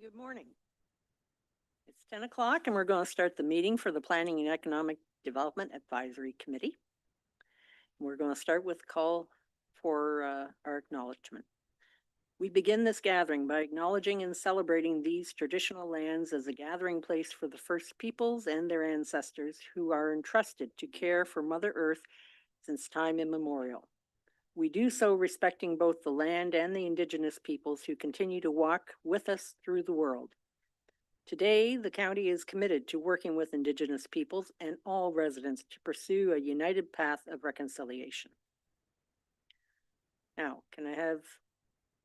Good morning. It's 10 o'clock and we're going to start the meeting for the Planning and Economic Development Advisory Committee. We're going to start with call for our acknowledgement. We begin this gathering by acknowledging and celebrating these traditional lands as a gathering place for the First Peoples and their ancestors who are entrusted to care for Mother Earth since time immemorial. We do so respecting both the land and the Indigenous peoples who continue to walk with us through the world. Today, the county is committed to working with Indigenous peoples and all residents to pursue a united path of reconciliation. Now, can I have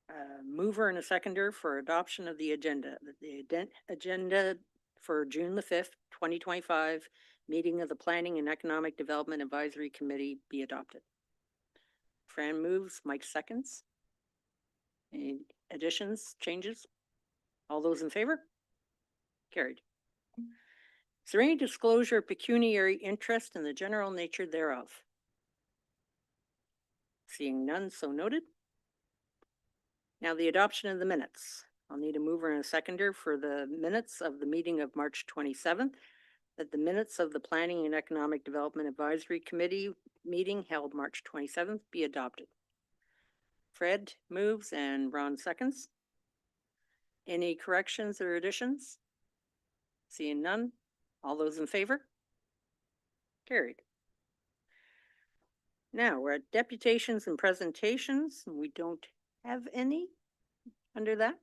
a mover and a seconder for adoption of the agenda? The agenda for June the 5th, 2025, meeting of the Planning and Economic Development Advisory Committee be adopted. Fran moves, Mike seconds. Any additions, changes? All those in favor? Carried. Is there any disclosure of pecuniary interest in the general nature thereof? Seeing none, so noted. Now the adoption of the minutes. I'll need a mover and a seconder for the minutes of the meeting of March 27th, that the minutes of the Planning and Economic Development Advisory Committee meeting held March 27th be adopted. Fred moves and Ron seconds. Any corrections or additions? Seeing none, all those in favor? Carried. Now we're at deputations and presentations. We don't have any under that.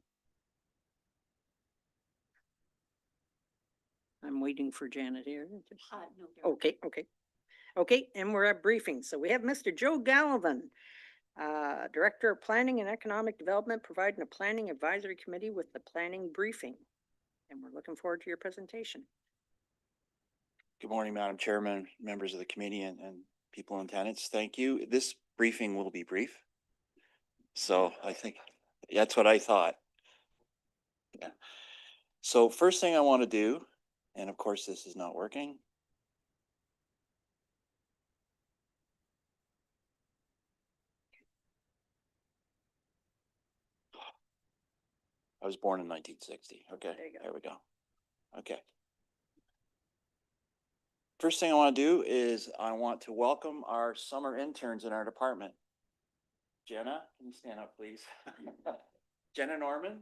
I'm waiting for Janet here. No. Okay, and we're at briefings. So we have Mr. Joe Gallivan, Director of Planning and Economic Development, providing a planning advisory committee with the planning briefing. And we're looking forward to your presentation. Good morning, Madam Chairman, members of the committee, and people in attendance. Thank you. This briefing will be brief. So I think that's what I thought. Yeah. So first thing I want to do, and of course this is not working. I was born in 1960. Okay, there we go. Okay. First thing I want to do is I want to welcome our summer interns in our department. Jenna, can you stand up, please? Jenna Norman.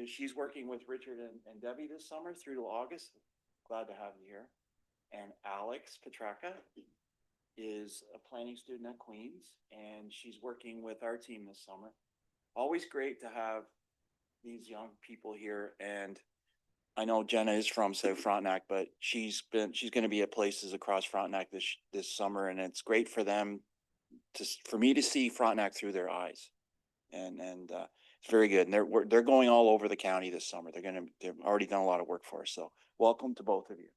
She's working with Richard and Debbie this summer through to August. Glad to have you here. And Alex Petraka is a planning student at Queens, and she's working with our team this summer. Always great to have these young people here. And I know Jenna is from South Frontenac, but she's going to be at places across Frontenac this summer, and it's great for them for me to see Frontenac through their eyes, and it's very good. And they're going all over the county this summer. They've already done a lot of work for us. So welcome to both of you.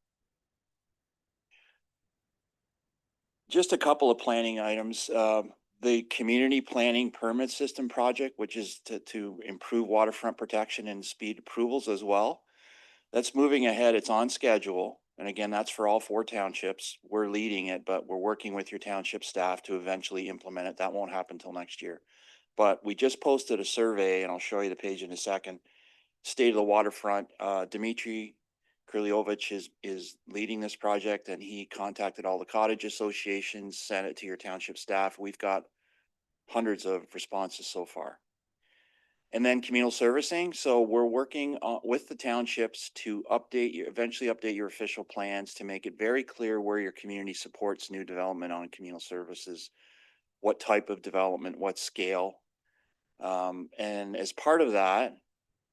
Just a couple of planning items. The community planning permit system project, which is to improve waterfront protection and speed approvals as well. That's moving ahead. It's on schedule. And again, that's for all 4 townships. We're leading it, but we're working with your township staff to eventually implement it. That won't happen until next year. But we just posted a survey, and I'll show you the page in a second. State of the waterfront. Dmitry Kryliovich is leading this project, and he contacted all the cottage associations, sent it to your township staff. We've got hundreds of responses so far. And then communal servicing. So we're working with the townships to eventually update your official plans to make it very clear where your community supports new development on communal services, what type of development, what scale. And as part of that,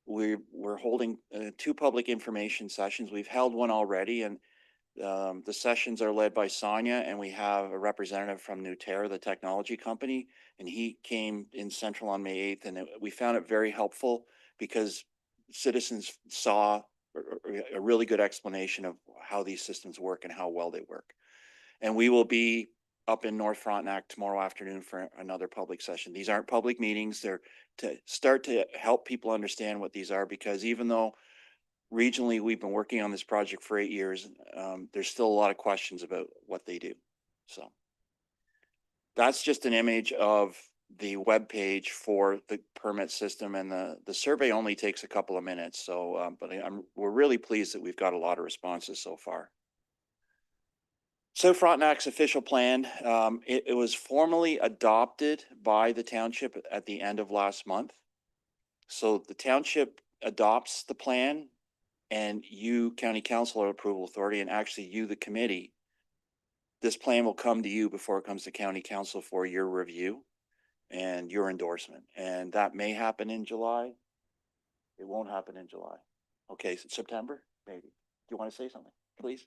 we're holding 2 public information sessions. We've held one already, and the sessions are led by Sonia, and we have a representative from Nuterra, the technology company, and he came in Central on May 8th, and we found it very helpful because citizens saw a really good explanation of how these systems work and how well they work. And we will be up in North Frontenac tomorrow afternoon for another public session. These aren't public meetings. They're to start to help people understand what these are, because even though regionally we've been working on this project for 8 years, there's still a lot of questions about what they do. So that's just an image of the webpage for the permit system, and the survey only takes a couple of minutes. So, but we're really pleased that we've got a lot of responses so far. So Frontenac's official plan, it was formally adopted by the township at the end of last month. So the township adopts the plan, and you, county council, or approval authority, and actually you, the committee, this plan will come to you before it comes to county council for your review and your endorsement. And that may happen in July. It won't happen in July. Okay, so September, maybe. Do you want to say something, please?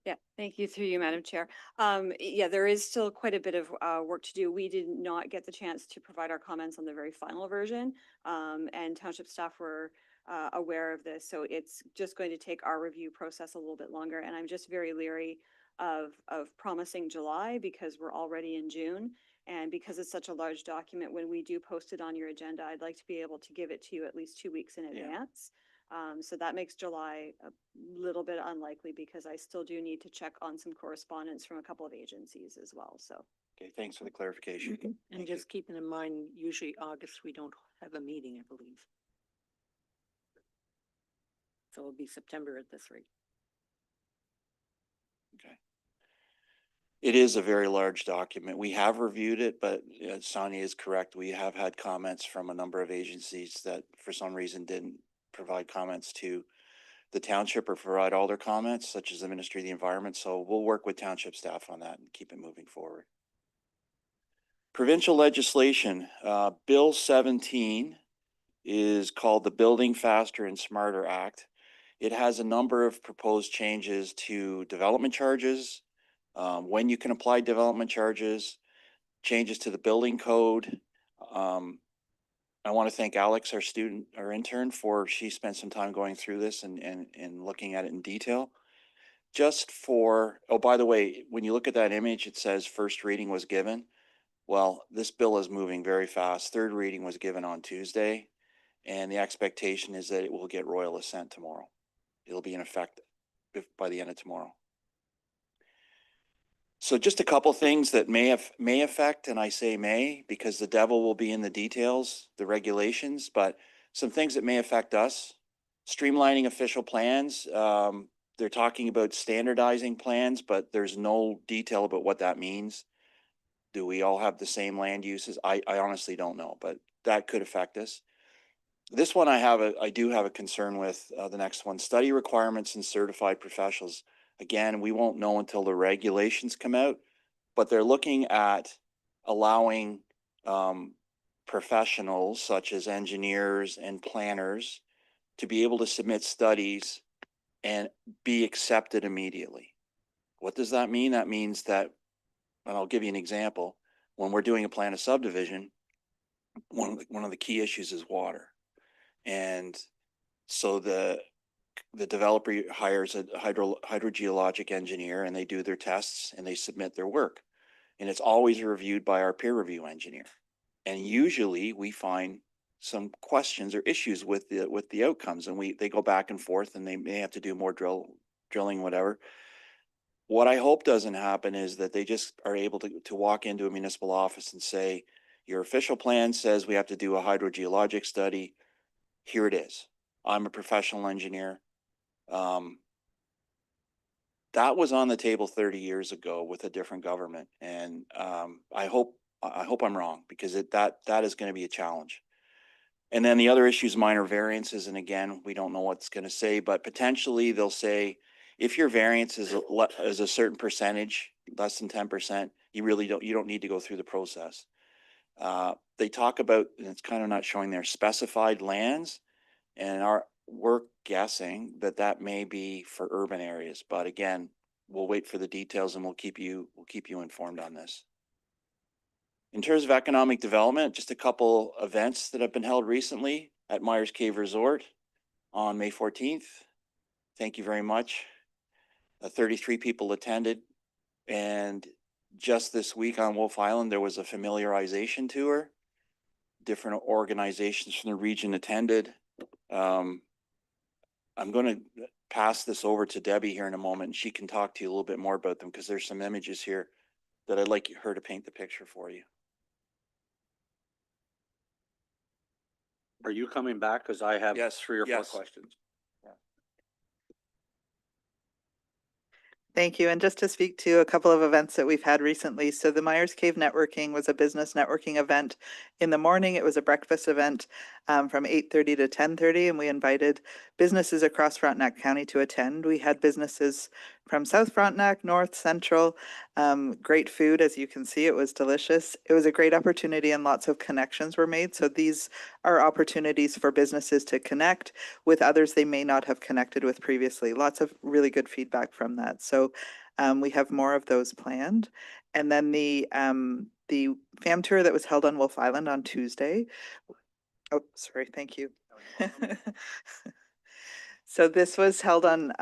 Yeah, thank you through you, Madam Chair. Yeah, there is still quite a bit of work to do. We did not get the chance to provide our comments on the very final version, and township staff were aware of this. So it's just going to take our review process a little bit longer. And I'm just very leery of promising July because we're already in June. And because it's such a large document, when we do post it on your agenda, I'd like to be able to give it to you at least 2 weeks in advance. So that makes July a little bit unlikely because I still do need to check on some correspondence from a couple of agencies as well. So. Okay, thanks for the clarification. And Thank just keeping in mind, usually August, we don't have a meeting, I believe. So it'll be September at this rate. Okay. It is a very large document. We have reviewed it, but Sonia is correct. We have had comments from a number of agencies that for some reason didn't provide comments to the township or provide all their comments, such as the Ministry of the Environment. So we'll work with township staff on that and keep it moving forward. Provincial legislation, Bill 17 is called the Building Faster and Smarter Act. It has a number of proposed changes to development charges, when you can apply development charges, changes to the building code. I want to thank Alex, our intern, she spent some time going through this and looking at it in detail. Just for, oh, by the way, when you look at that image, it says first reading was given. Well, this bill is moving very fast. Third reading was given on Tuesday, and the expectation is that it will get royal assent tomorrow. It'll be in effect by the end of tomorrow. So just a couple things that may affect, and I say may because the devil will be in the details, the regulations, but some things that may affect us. Streamlining official plans. They're talking about standardizing plans, but there's no detail about what that means. Do we all have the same land uses? I honestly don't know, but that could affect us. This one I do have a concern with. The next one, study requirements and certified professionals. Again, we won't know until the regulations come out, but they're looking at allowing professionals such as engineers and planners to be able to submit studies and be accepted immediately. What does that mean? That means that, and I'll give you an example. When we're doing a plan of subdivision, one of the key issues is water. And so the developer hires a hydrogeologic engineer, and they do their tests and they submit their work. And it's always reviewed by our peer review engineer. And usually we find some questions or issues with the outcomes, and they go back and forth, and they may have to do more drilling, whatever. What I hope doesn't happen is that they just are able to walk into a municipal office and say, your official plan says we have to do a hydrogeologic study. Here it is. I'm a professional engineer. That was on the table 30 years ago with a different government. And I hope I'm wrong, because that is going to be a challenge. And then the other issue is minor variances. And again, we don't know what's going to say, but potentially they'll say, if your variance is a certain percentage, less than 10%, you don't need to go through the process. They talk about, and it's kind of not showing there, specified lands, and we're guessing that may be for urban areas. But again, we'll wait for the details, and we'll keep you informed on this. In terms of economic development, just a couple events that have been held recently at Myers Cave Resort on May 14th. Thank you very much. 33 people attended, and just this week on Wolf Island, there was a familiarization tour. Different organizations from the region attended. I'm going to pass this over to Debbie here in a moment, and she can talk to you a little bit more about them, because there's some images here that I'd like her to paint the picture for you. Are you coming back? Cause I have Yes, 3 or 4 yes. questions. Thank you. And just to speak to a couple of events that we've had recently. So the Myers Cave Networking was a business networking event in the morning. It was a breakfast event from 8:30 to 10:30, and we invited businesses across Frontenac County to attend. We had businesses from South Frontenac, North, Central, great food. As you can see, it was delicious. It was a great opportunity and lots of connections were made. So these are opportunities for businesses to connect with others they may not have connected with previously. Lots of really good feedback from that. So we have more of those planned. And then the FAM tour that was held on Wolf Island on Tuesday. Oh, sorry, thank you. So this was held on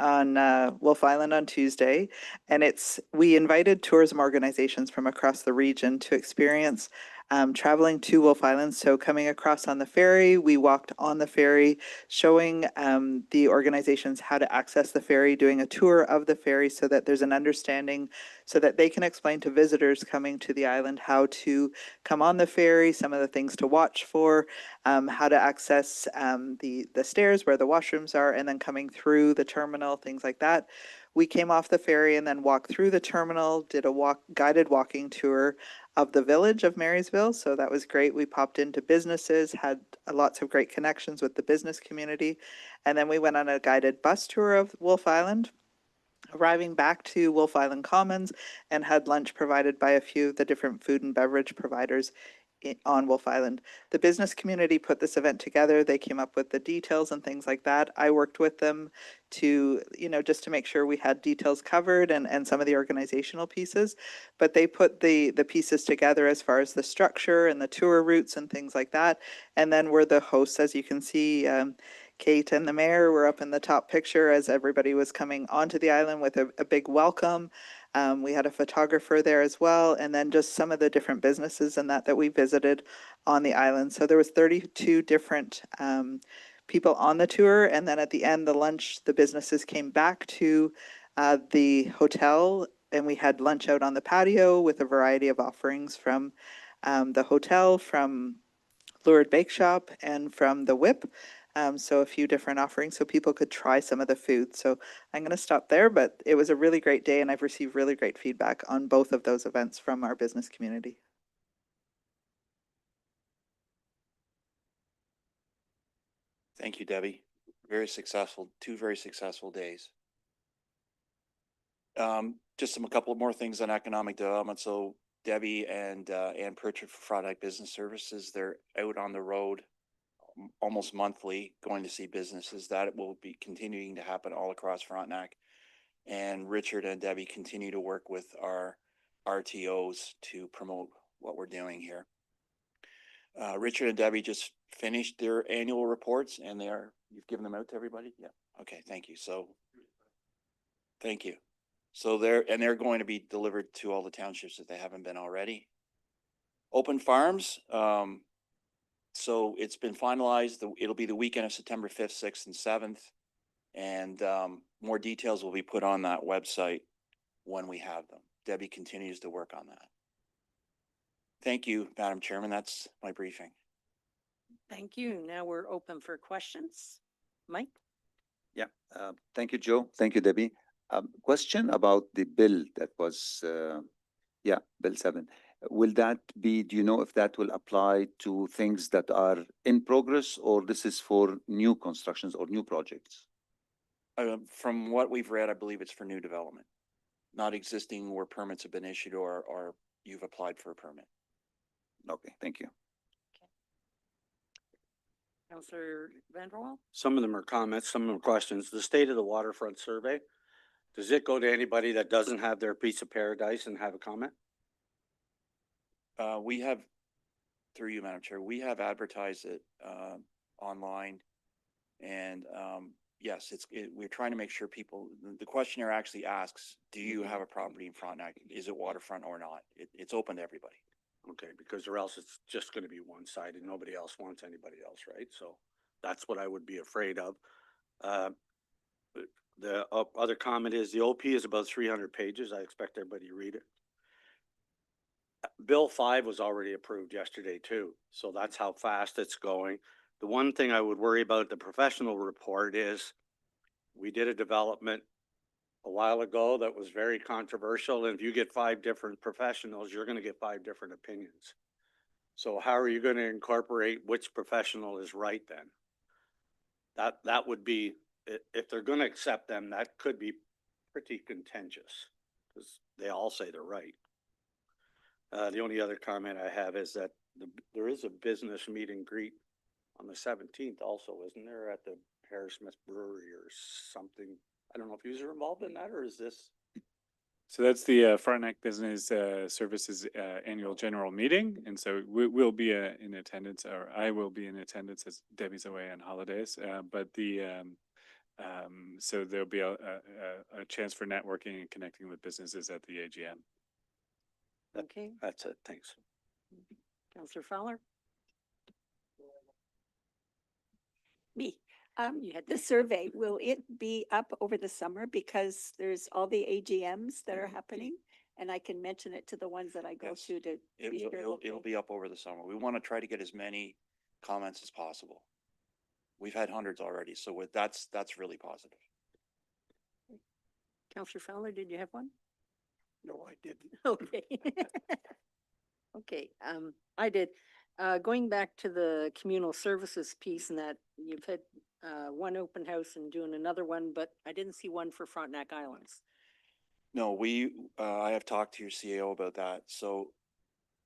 Wolf Island on Tuesday, and we invited tourism organizations from across the region to experience traveling to Wolf Island. So coming across on the ferry, we walked on the ferry, showing the organizations how to access the ferry, doing a tour of the ferry so that there's an understanding, so that they can explain to visitors coming to the island how to come on the ferry, some of the things to watch for, how to access the stairs where the washrooms are, and then coming through the terminal, things like that. We came off the ferry and then walked through the terminal, did a guided walking tour of the village of Marysville. So that was great. We popped into businesses, had lots of great connections with the business community. And then we went on a guided bus tour of Wolf Island, arriving back to Wolf Island Commons, and had lunch provided by a few of the different food and beverage providers on Wolf Island. The business community put this event together. They came up with the details and things like that. I worked with them to, just to make sure we had details covered and some of the organizational pieces, but they put the pieces together as far as the structure and the tour routes and things like that. And then we're the hosts, as you can see. Kate and the mayor were up in the top picture as everybody was coming onto the island with a big welcome. We had a photographer there as well, and then just some of the different businesses and that we visited on the island. So there was 32 different people on the tour, and then at the end, the lunch, the businesses came back to the hotel, and we had lunch out on the patio with a variety of offerings from the hotel, from Lured Bake Shop, and from the Whip. So a few different offerings so people could try some of the food. So I'm going to stop there, but it was a really great day and I've received really great feedback on both of those events from our business community. Thank you, Debbie. Very successful, 2 very successful days. Just a couple more things on economic development. So Debbie and Ann Pritchard for Frontenac Business Services, they're out on the road almost monthly going to see businesses. That will be continuing to happen all across Frontenac. And Richard and Debbie continue to work with our RTOs to promote what we're doing here. Richard and Debbie just finished their annual reports and you've given them out to everybody? Yeah. Okay, thank you. So, thank you. So they're going to be delivered to all the townships if they haven't been already. Open farms, so it's been finalized. It'll be the weekend of September 5th, 6th, and 7th. And more details will be put on that website when we have them. Debbie continues to work on that. Thank you, Madam Chairman. That's my briefing. Thank you. Now we're open for questions. Mike? Yeah, thank you, Joe. Thank you, Debbie. Question about the bill that was, Bill 7. Will that be, do you know if that will apply to things that are in progress or this is for new constructions or new projects? From what we've read, I believe it's for new development, not existing where permits have been issued or you've applied for a permit. Okay, thank you. Councillor Vanderwall? Some of them are comments, some of them are questions. The state of the waterfront survey, does it go to anybody that doesn't have their piece of paradise and have a comment? We have, through you, Madam Chair, we have advertised it online. And yes, we're trying to make sure people, the questionnaire actually asks, do you have a property in Frontenac? Is it waterfront or not? It's open to everybody. Okay, because or else it's just gonna be one-sided. Nobody else wants anybody else, right? So that's what I would be afraid of. The other comment is the OP is about 300 pages. I expect everybody to read it. Bill 5 was already approved yesterday too, so that's how fast it's going. The one thing I would worry about the professional report is we did a development a while ago that was very controversial. And if you get 5 different professionals, you're going to get 5 different opinions. So how are you going to incorporate which professional is right then? That would be, if they're going to accept them, that could be pretty contentious because they all say they're right. The only other comment I have is that there is a business meet and greet on the 17th also, isn't there, at the Harrismith Brewery or something? I don't know if you are involved in that, or is this? So that's the Frontenac Business Services Annual General Meeting, and so we'll be in attendance, or I will be in attendance as Debbie's away on holidays. But so there'll be a chance for networking and connecting with businesses at the AGM. Okay, That's it, thanks. Councillor Fowler? Me. You had the survey. Will it be up over the summer because there's all the AGMs that are happening? And I can mention it to the ones that I go Yes. to be sure. It'll be up over the summer. We want to try to get as many comments as possible. We've had hundreds already, so that's really positive. Councillor Fowler, did you have one? No, I didn't. Okay. Okay, I did. Going back to the communal services piece and that you've had one open house and doing another one, but I didn't see one for Frontenac Islands. No, I have talked to your CAO about that. So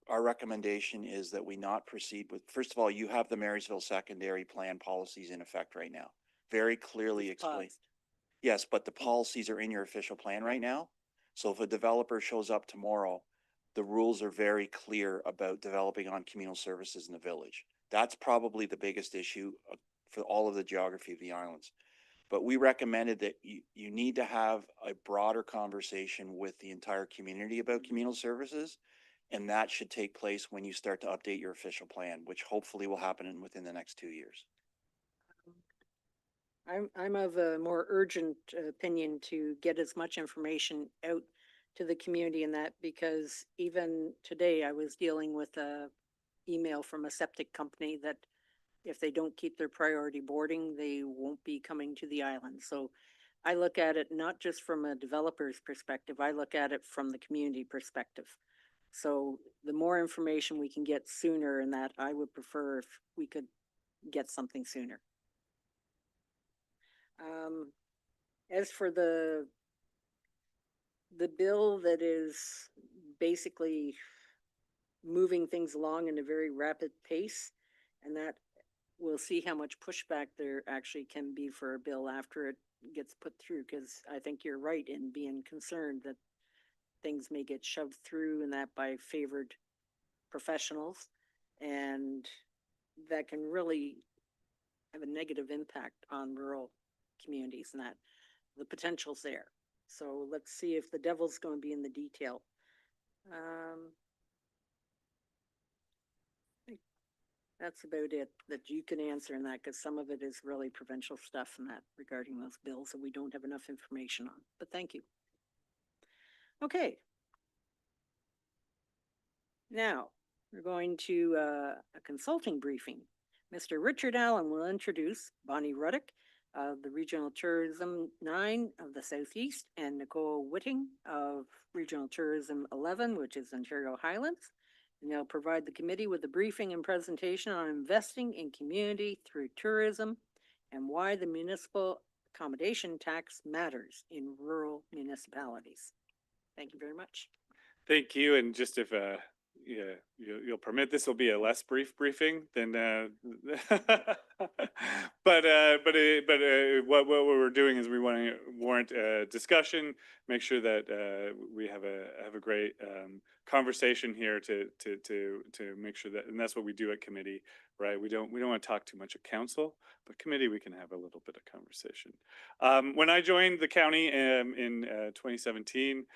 our recommendation is that we not proceed with, first of all, you have the Marysville secondary plan policies in effect right now. Very clearly It's explained. paused. Yes, but the policies are in your official plan right now. So if a developer shows up tomorrow, the rules are very clear about developing on communal services in the village. That's probably the biggest issue for all of the geography of the islands. But we recommended that you need to have a broader conversation with the entire community about communal services. And that should take place when you start to update your official plan, which hopefully will happen within the next 2 years. I'm of a more urgent opinion to get as much information out to the community in that, because even today I was dealing with a email from a septic company that if they don't keep their priority boarding, they won't be coming to the island. So I look at it not just from a developer's perspective, I look at it from the community perspective. So the more information we can get sooner in that, I would prefer if we could get something sooner. As for the bill that is basically moving things along in a very rapid pace, and that we'll see how much pushback there actually can be for a bill after it gets put through, because I think you're right in being concerned that things may get shoved through and that by favored professionals, and that can really have a negative impact on rural communities, and that the potential's there. So let's see if the devil's going to be in the detail. That's about it that you can answer in that, because some of it is really provincial stuff in that regarding those bills that we don't have enough information on. But thank you. Okay. Now we're going to a consulting briefing. Mr. Richard Allen will introduce Bonnie Ruddick of the Regional Tourism 9 of the Southeast, and Nicole Whitting of Regional Tourism 11, which is Ontario Highlands. And they'll provide the committee with a briefing and presentation on investing in community through tourism and why the municipal accommodation tax matters in rural municipalities. Thank you very much. Thank you, and just if you'll permit, this will be a less brief briefing than but what we're doing is we want to warrant a discussion, make sure that we have a great conversation here to make sure that, and that's what we do at committee, right? We don't want to talk too much at council, but committee we can have a little bit of conversation. When I joined the county in 2017,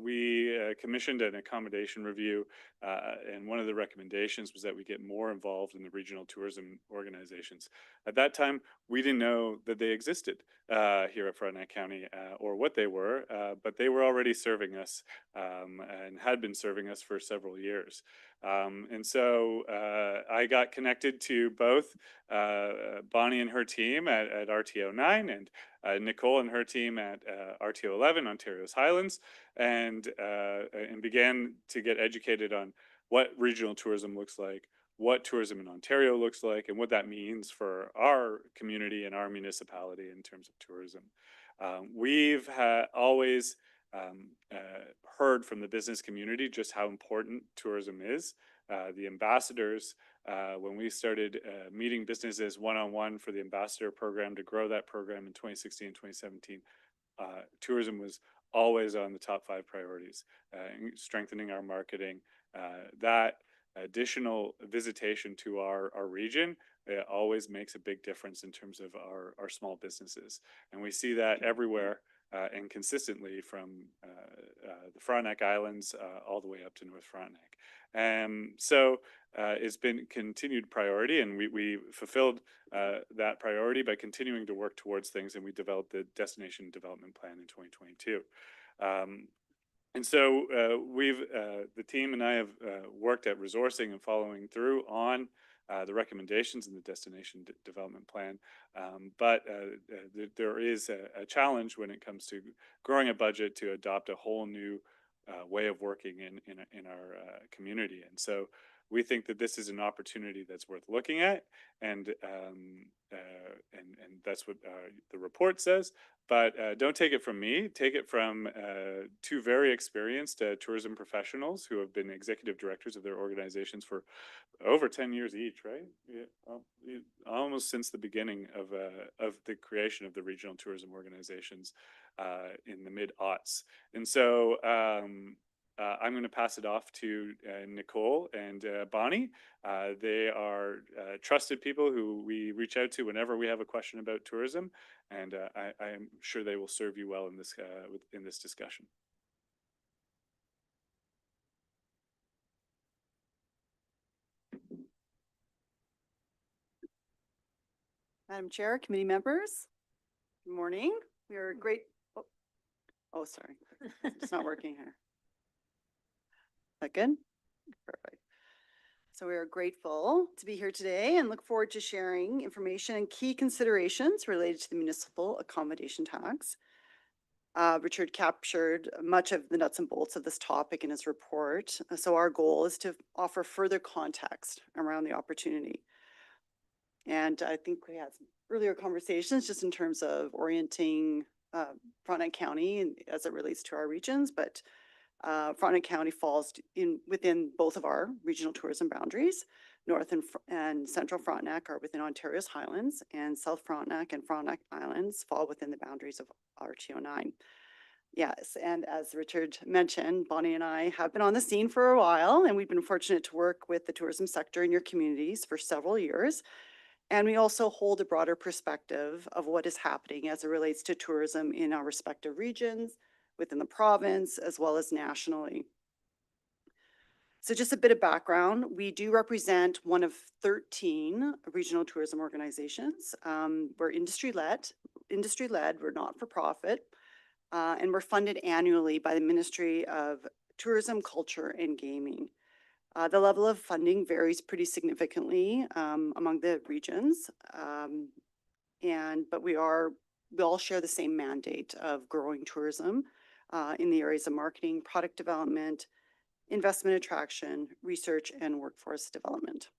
we commissioned an accommodation review, and one of the recommendations was that we get more involved in the regional tourism organizations. At that time, we didn't know that they existed here at Frontenac County or what they were, but they were already serving us and had been serving us for several years. And so I got connected to both Bonnie and her team at RTO 9 and Nicole and her team at RTO 11, Ontario's Highlands, and began to get educated on what regional tourism looks like, what tourism in Ontario looks like, and what that means for our community and our municipality in terms of tourism. We've always heard from the business community just how important tourism is. The ambassadors, when we started meeting businesses one-on-one for the ambassador program to grow that program in 2016 and 2017, tourism was always on the top 5 priorities. Strengthening our marketing, that additional visitation to our region always makes a big difference in terms of our small businesses. And we see that everywhere and consistently from the Frontenac Islands all the way up to North Frontenac. So it's been continued priority, and we fulfilled that priority by continuing to work towards things, and we developed the Destination Development Plan in 2022. And so the team and I have worked at resourcing and following through on the recommendations in the Destination Development Plan. But there is a challenge when it comes to growing a budget to adopt a whole new way of working in our community. And so we think that this is an opportunity that's worth looking at, and that's what the report says. But don't take it from me. Take it from 2 very experienced tourism professionals who have been executive directors of their organizations for over 10 years each, right? Yeah, almost since the beginning of the creation of the regional tourism organizations in the mid-aughts. And so I'm going to pass it off to Nicole and Bonnie. They are trusted people who we reach out to whenever we have a question about tourism, and I am sure they will serve you well in this discussion. Madam Chair, committee members, good morning. We are great. Oh, sorry, it's not working here. That good? Perfect. So we are grateful to be here today and look forward to sharing information and key considerations related to the municipal accommodation tax. Richard captured much of the nuts and bolts of this topic in his report. So our goal is to offer further context around the opportunity. And I think we had some earlier conversations just in terms of orienting Frontenac County as it relates to our regions, but Frontenac County falls within both of our regional tourism boundaries. North and Central Frontenac are within Ontario's Highlands, and South Frontenac and Frontenac Islands fall within the boundaries of RTO 9. Yes, and as Richard mentioned, Bonnie and I have been on the scene for a while, and we've been fortunate to work with the tourism sector in your communities for several years. And we also hold a broader perspective of what is happening as it relates to tourism in our respective regions, within the province, as well as nationally. So just a bit of background, we do represent one of 13 regional tourism organizations. We're industry-led, we're not-for-profit, and we're funded annually by the Ministry of Tourism, Culture, and Gaming. The level of funding varies pretty significantly among the regions, but we all share the same mandate of growing tourism in the areas of marketing, product development, investment attraction, research, and workforce development.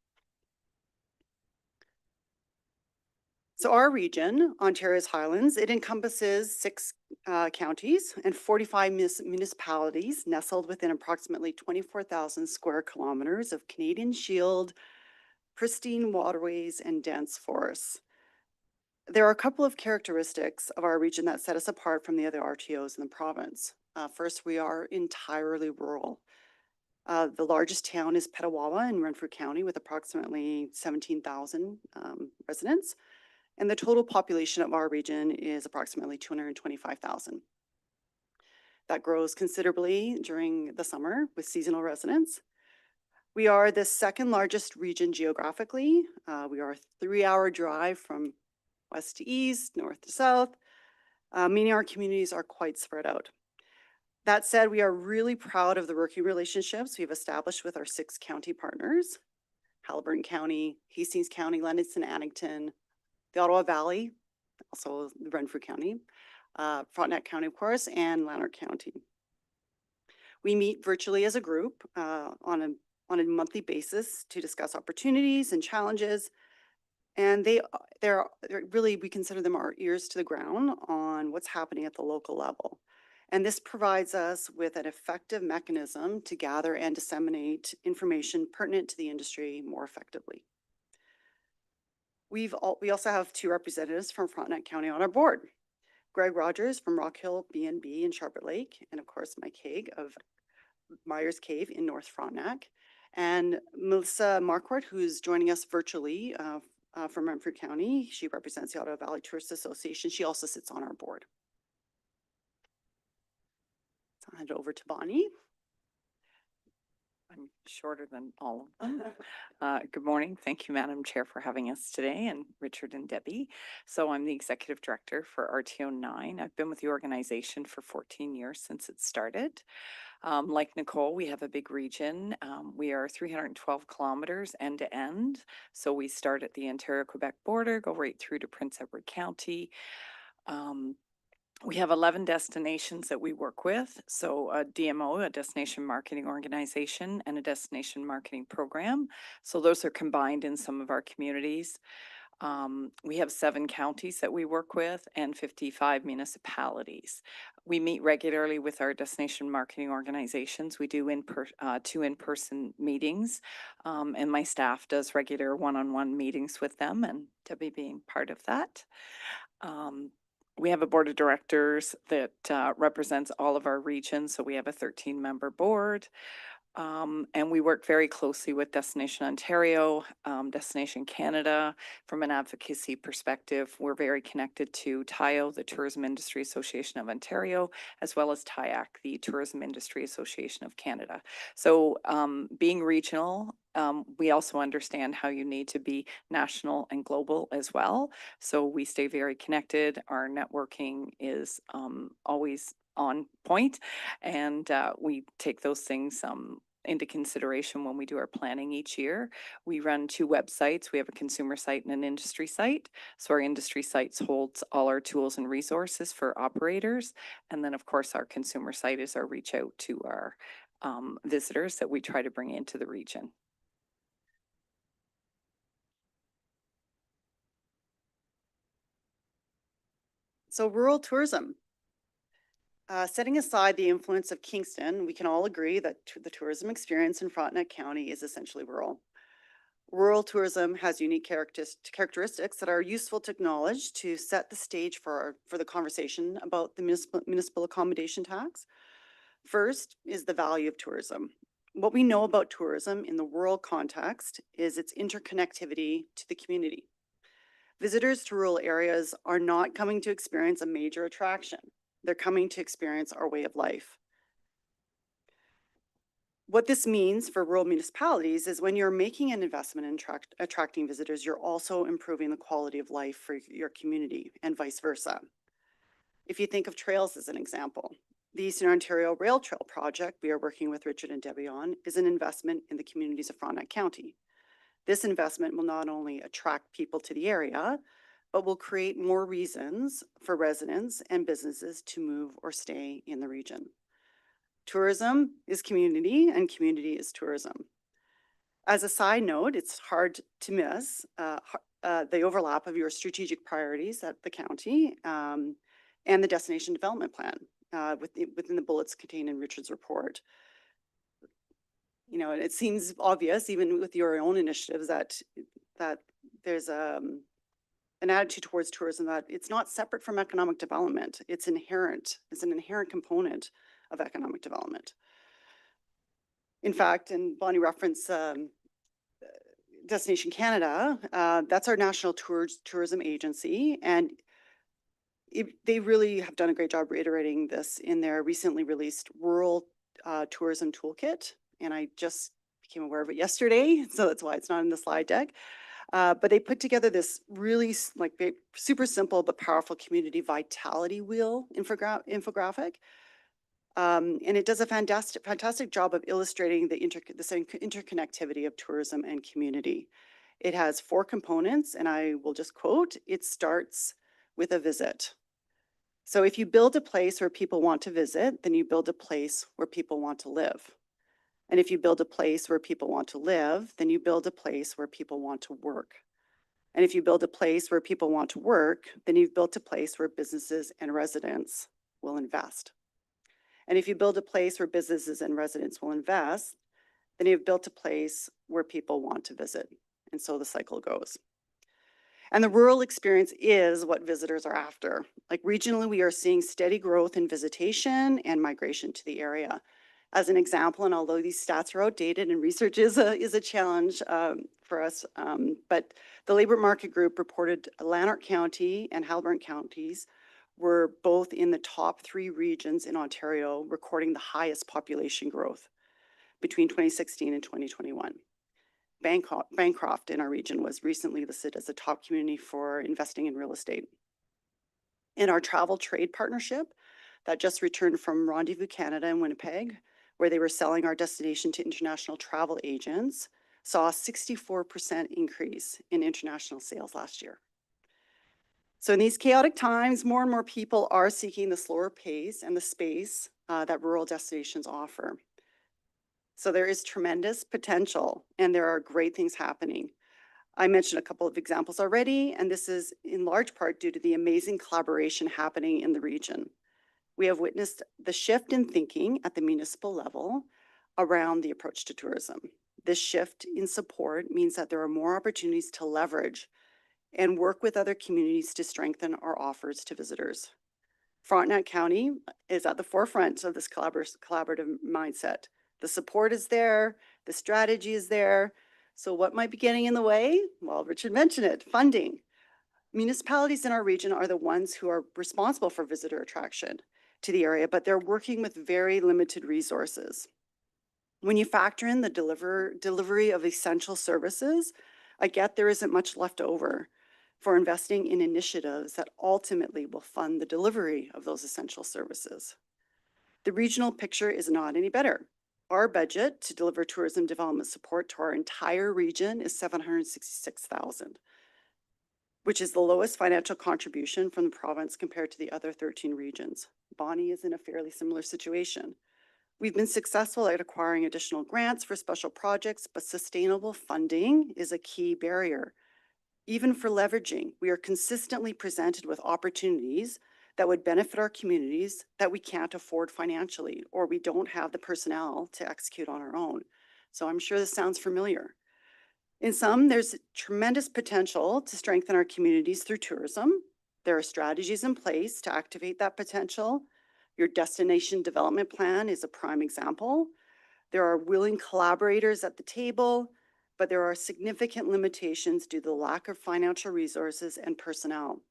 So our region, Ontario's Highlands, it encompasses 6 counties and 45 municipalities nestled within approximately 24,000 square kilometers of Canadian Shield, pristine waterways, and dense forests. There are a couple of characteristics of our region that set us apart from the other RTOs in the province. First, we are entirely rural. The largest town is Petawawa in Renfrew County with approximately 17,000 residents. And the total population of our region is approximately 225,000. That grows considerably during the summer with seasonal residents. We are the 2nd largest region geographically. We are a 3-hour drive from west to east, north to south, meaning our communities are quite spread out. That said, we are really proud of the working relationships we've established with our 6 county partners: Haliburton County, Hastings County, Lewiston, Addington, the Ottawa Valley, also Renfrew County, Frontenac County, of course, and Lanark County. We meet virtually as a group on a monthly basis to discuss opportunities and challenges. And they're really, we consider them our ears to the ground on what's happening at the local level. And this provides us with an effective mechanism to gather and disseminate information pertinent to the industry more effectively. We also have 2 representatives from Frontenac County on our board: Greg Rogers from Rock Hill B&B in Sharpet Lake, and of course Mike Haig of Myers Cave in North Frontenac, and Melissa Marquardt, who's joining us virtually from Renfrew County. She represents the Ottawa Valley Tourist Association. She also sits on our board. So I'll hand it over to Bonnie. I'm shorter than all of them. Good morning. Thank you, Madam Chair, for having us today, and Richard and Debbie. So I'm the Executive Director for RTO 9. I've been with the organization for 14 years since it started. Like Nicole, we have a big region. We are 312 kilometers end to end. So we start at the Ontario-Quebec border, go right through to Prince Edward County. We have 11 destinations that we work with. So a DMO, a destination marketing organization, and a destination marketing program. So those are combined in some of our communities. We have 7 counties that we work with and 55 municipalities. We meet regularly with our destination marketing organizations. We do 2 in-person meetings, and my staff does regular one-on-one meetings with them, and Debbie being part of that. We have a board of directors that represents all of our regions. So we have a 13-member board. And we work very closely with Destination Ontario, Destination Canada. From an advocacy perspective, we're very connected to TIO, the Tourism Industry Association of Ontario, as well as TIAC, the Tourism Industry Association of Canada. So being regional, we also understand how you need to be national and global as well. So we stay very connected. Our networking is always on point, and we take those things into consideration when we do our planning each year. We run 2 websites. We have a consumer site and an industry site. So our industry sites holds all our tools and resources for operators. And then of course our consumer site is our reach out to our visitors that we try to bring into the region. So rural tourism. Setting aside the influence of Kingston, we can all agree that the tourism experience in Frontenac County is essentially rural. Rural tourism has unique characteristics that are useful to acknowledge to set the stage for the conversation about the municipal accommodation tax. First is the value of tourism. What we know about tourism in the rural context is its interconnectivity to the community. Visitors to rural areas are not coming to experience a major attraction. They're coming to experience our way of life. What this means for rural municipalities is when you're making an investment in attracting visitors, you're also improving the quality of life for your community and vice versa. If you think of trails as an example, the Eastern Ontario Rail Trail project we are working with Richard and Debbie on is an investment in the communities of Frontenac County. This investment will not only attract people to the area, but will create more reasons for residents and businesses to move or stay in the region. Tourism is community and community is tourism. As a side note, it's hard to miss the overlap of your strategic priorities at the county and the destination development plan within the bullets contained in Richard's report. You know, it seems obvious, even with your own initiatives, that there's an attitude towards tourism that it's not separate from economic development. It's inherent. It's an inherent component of economic development. In fact, and Bonnie referenced Destination Canada, that's our national tourism agency, and they really have done a great job reiterating this in their recently released Rural Tourism Toolkit, and I just became aware of it yesterday, so that's why it's not in the slide deck. But they put together this really super simple but powerful community vitality wheel infographic And it does a fantastic job of illustrating the interconnectivity of tourism and community. It has 4 components, and I will just quote, it starts with a visit. So if you build a place where people want to visit, then you build a place where people want to live. And if you build a place where people want to live, then you build a place where people want to work. And if you build a place where people want to work, then you've built a place where businesses and residents will invest. And if you build a place where businesses and residents will invest, then you've built a place where people want to visit. And so the cycle goes. And the rural experience is what visitors are after. Like regionally, we are seeing steady growth in visitation and migration to the area. As an example, and although these stats are outdated and research is a challenge for us, but the Labor Market Group reported Lanark County and Haliburton counties were both in the top 3 regions in Ontario, recording the highest population growth between 2016 and 2021. Bancroft in our region was recently listed as a top community for investing in real estate. In our travel trade partnership that just returned from Rendezvous Canada in Winnipeg, where they were selling our destination to international travel agents, saw a 64% increase in international sales last year. So in these chaotic times, more and more people are seeking the slower pace and the space that rural destinations offer. So there is tremendous potential and there are great things happening. I mentioned a couple of examples already, and this is in large part due to the amazing collaboration happening in the region. We have witnessed the shift in thinking at the municipal level around the approach to tourism. This shift in support means that there are more opportunities to leverage and work with other communities to strengthen our offers to visitors. Frontenac County is at the forefront of this collaborative mindset. The support is there, the strategy is there. So what might be getting in the way? Well, Richard mentioned it, funding. Municipalities in our region are the ones who are responsible for visitor attraction to the area, but they're working with very limited resources. When you factor in the delivery of essential services, I get there isn't much left over for investing in initiatives that ultimately will fund the delivery of those essential services. The regional picture is not any better. Our budget to deliver tourism development support to our entire region is $766,000, which is the lowest financial contribution from the province compared to the other 13 regions. Bonnie is in a fairly similar situation. We've been successful at acquiring additional grants for special projects, but sustainable funding is a key barrier. Even for leveraging, we are consistently presented with opportunities that would benefit our communities that we can't afford financially, or we don't have the personnel to execute on our own. So I'm sure this sounds familiar. In some, there's tremendous potential to strengthen our communities through tourism. There are strategies in place to activate that potential. Your destination development plan is a prime example. There are willing collaborators at the table, but there are significant limitations due to the lack of financial resources and personnel.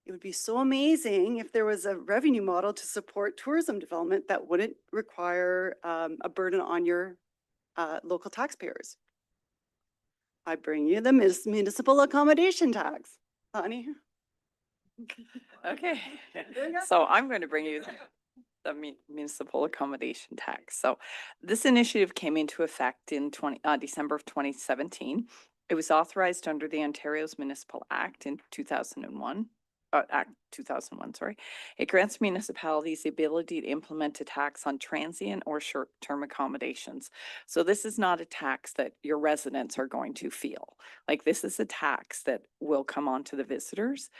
It would be so amazing if there was a revenue model to support tourism development that wouldn't require a burden on your local taxpayers. I bring you the municipal accommodation tax, honey. Okay, There you go. so I'm going to bring you the municipal accommodation tax. So this initiative came into effect in December of 2017. It was authorized under the Ontario's Municipal Act in 2001. Act 2001, sorry. It grants municipalities the ability to implement a tax on transient or short-term accommodations. So this is not a tax that your residents are going to feel. Like, this is a tax that will come on to the visitors.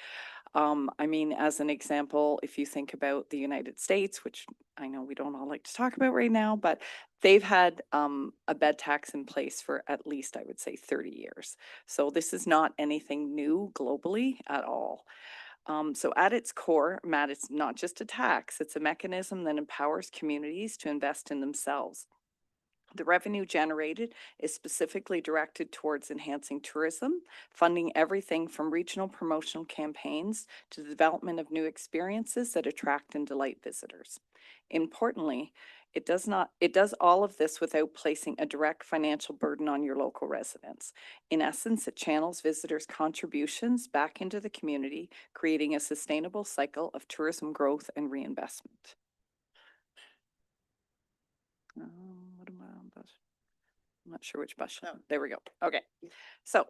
I mean, as an example, if you think about the United States, which I know we don't all like to talk about right now, but they've had a bed tax in place for at least, I would say, 30 years. So this is not anything new globally at all. So at its core, Matt, it's not just a tax, it's a mechanism that empowers communities to invest in themselves. The revenue generated is specifically directed towards enhancing tourism, funding everything from regional promotional campaigns to the development of new experiences that attract and delight visitors. Importantly, it does all of this without placing a direct financial burden on your local residents. In essence, it channels visitors' contributions back into the community, creating a sustainable cycle of tourism growth and reinvestment. What am I on bus? I'm not sure which bus. There we go. Okay. So